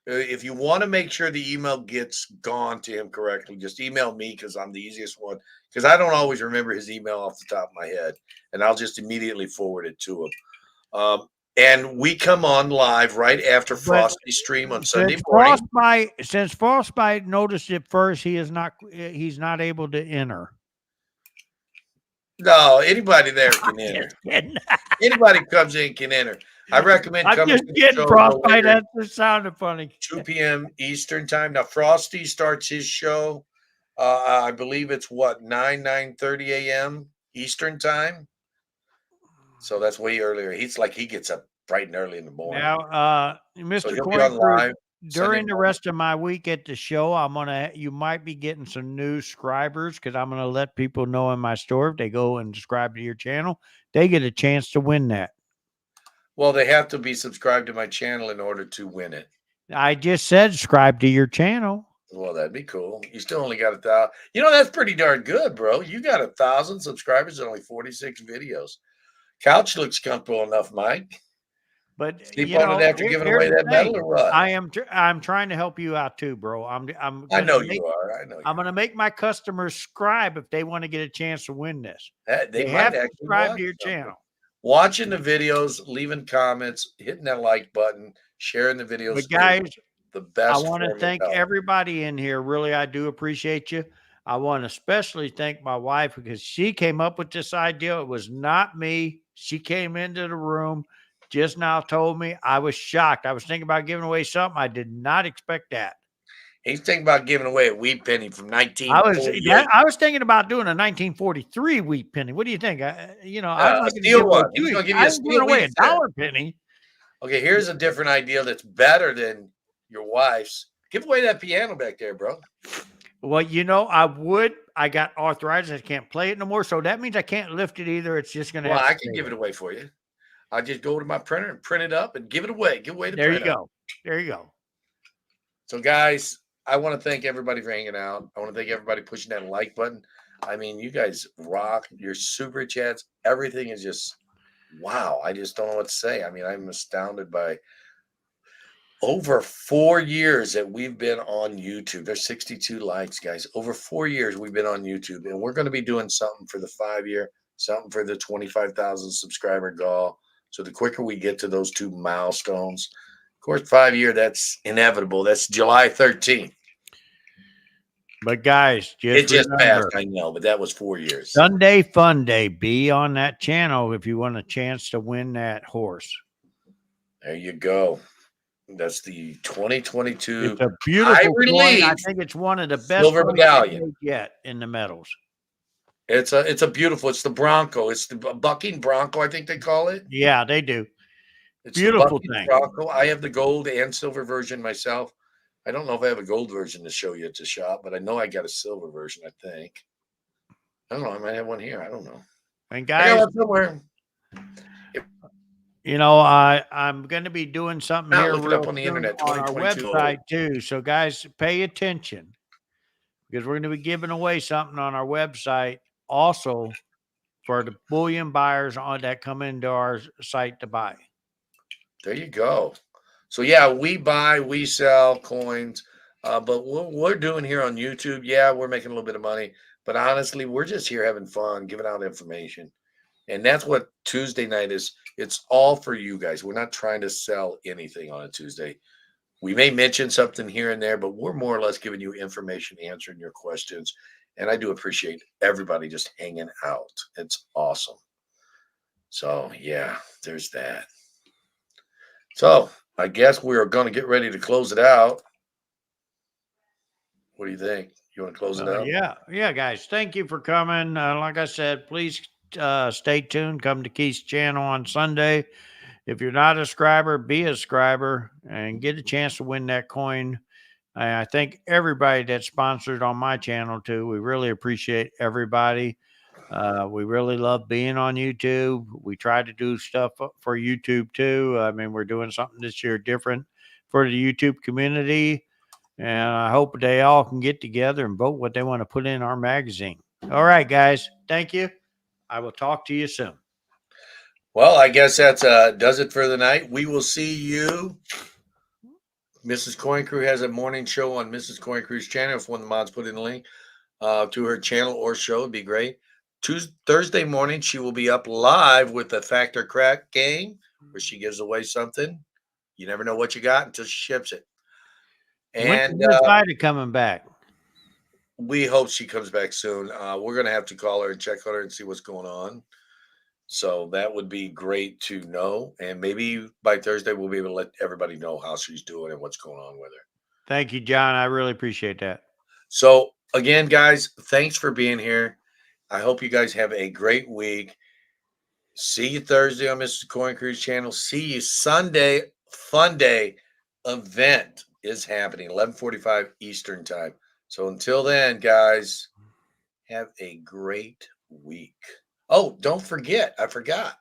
if you want to make sure the email gets gone to him correctly, just email me because I'm the easiest one. Because I don't always remember his email off the top of my head, and I'll just immediately forward it to him. And we come on live right after Frosty's stream on Sunday morning. Since Frostbite noticed it first, he's not able to enter. No, anybody there can enter. Anybody comes in can enter. I recommend coming. I'm just kidding, Frostbite. That just sounded funny. 2 p.m. Eastern time. Now Frosty starts his show. I believe it's 9:30 a.m. Eastern time. So that's way earlier. He's like he gets up bright and early in the morning. Now, So Mr. he'll be on Coin Crew, live Sunday during the morning. rest of my week at the show, you might be getting some new subscribers because I'm going to let people know in my store if they go and subscribe to your channel, they get a chance to win that. Well, they have to be subscribed to my channel in order to win it. I just said subscribe to your channel. Well, that'd be cool. You still only got 1,000. You know, that's pretty darn good, bro. You got 1,000 subscribers and only 46 videos. Couch looks comfortable enough, Mike. But Sleep on it after giving here's away the that medal thing. or what? I'm trying to help you out too, bro. I'm I gonna know make you are. I know you I'm gonna make my customers subscribe if they want to get a chance to win this. They They might have to actually subscribe watch to your something. channel. Watching the videos, leaving comments, hitting that like button, sharing the videos. But guys, the I best want to form of thank help. everybody in here. Really, I do appreciate you. I want to especially thank my wife because she came up with this idea. It was not me. She came into the room just now, told me. I was shocked. I was thinking about giving away something. I did not expect that. He's thinking about giving away a wheat penny from I 1948. was thinking about doing a 1943 wheat penny. What do you think? I'm A looking to steel give away one. He was going to give I you a was giving steel away wheat a set. dollar penny. Okay, here's a different idea that's better than your wife's. Give away that piano back there, bro. Well, I would. I got arthritis. I can't play it no more. So that means I can't lift it either. It's just going to Well, have to I can stay give it there. away for you. I just go to my printer and print it up and give it away. Give away the There you printer. go. There you go. So, guys, I want to thank everybody for hanging out. I want to thank everybody pushing that like button. I mean, you guys rock. Your super chats, everything is just wow. I just don't know what to say. I mean, I'm astounded by over 4 years that we've been on YouTube. There's 62 likes, guys. Over 4 years we've been on YouTube, and we're going to be doing something for the 5 year, something for the 25,000 subscriber goal. So the quicker we get to those two milestones, of course, 5 year, that's inevitable. That's July 13th. But guys, It just remember, passed, I know, but that was 4 years. Sunday Fun Day. Be on that channel if you want a chance to win that horse. There you go. That's the 2022 It's a high beautiful coin. I relief think it's one of the best silver coins medallion. made yet in the metals. It's a beautiful. It's the Bronco. It's the bucking Bronco, I think they call it. Yeah, they do. It's Beautiful the bucking thing. Bronco. I have the gold and silver version myself. I don't know if I have a gold version to show you at the shop, but I know I got a silver version. I think. I don't know. I might have one here. I don't know. And I got guys, one somewhere. I'm going to be doing something Now here look it real up on the soon internet. on our 2022. website too. So guys, pay attention because we're going to be giving away something on our website also for the bullion buyers that come into our site to buy. There you go. So yeah, we buy, we sell coins, but what we're doing here on YouTube, yeah, we're making a little bit of money, but honestly, we're just here having fun, giving out information. And that's what Tuesday night is. It's all for you guys. We're not trying to sell anything on a Tuesday. We may mention something here and there, but we're more or less giving you information, answering your questions. And I do appreciate everybody just hanging out. It's awesome. So, yeah, there's that. So, I guess we are going to get ready to close it out. What do you think? You want to close it out? Yeah, guys. Thank you for coming. Like I said, please stay tuned. Come to Keith's channel on Sunday. If you're not a subscriber, be a subscriber and get a chance to win that coin. I thank everybody that's sponsored on my channel too. We really appreciate everybody. We really love being on YouTube. We try to do stuff for YouTube too. I mean, we're doing something this year different for the YouTube community. And I hope they all can get together and vote what they want to put in our magazine. All right, guys. Thank you. I will talk to you soon. Well, I guess that's does it for the night. We will see you. Mrs. Coin Crew has a morning show on Mrs. Coin Crew's channel. If one of the mods put in a link to her channel or show, it'd be great. Thursday morning, she will be up live with the Fact or Crack game where she gives away something. You never know what you got until she ships it. And When's Vida coming back? we hope she comes back soon. We're going to have to call her and check on her and see what's going on. So that would be great to know. And maybe by Thursday, we'll be able to let everybody know how she's doing and what's going on with her. Thank you, John. I really appreciate that. So again, guys, thanks for being here. I hope you guys have a great week. See you Thursday on Mr. Coin Cruise channel. See you Sunday. Fun day event is happening, 11:45 Eastern time. So until then, guys, have a great week. Oh, don't forget, I forgot.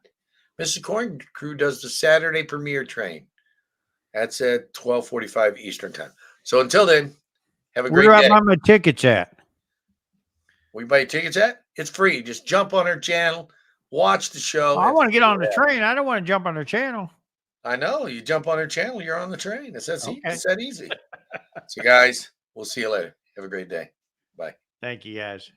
Mr. Coin Crew does the Saturday premiere train. That's at 12:45 Eastern time. So until then, have a great Where do I day. buy my tickets at? We buy tickets at? It's free. Just jump on our channel, watch the show. I and want to get see on the what train. I don't want to jump on their channel. I know. You jump on our channel, you're on the train. It's Okay. that easy. So, guys, we'll see you later. Have a great day. Bye. Thank you, guys.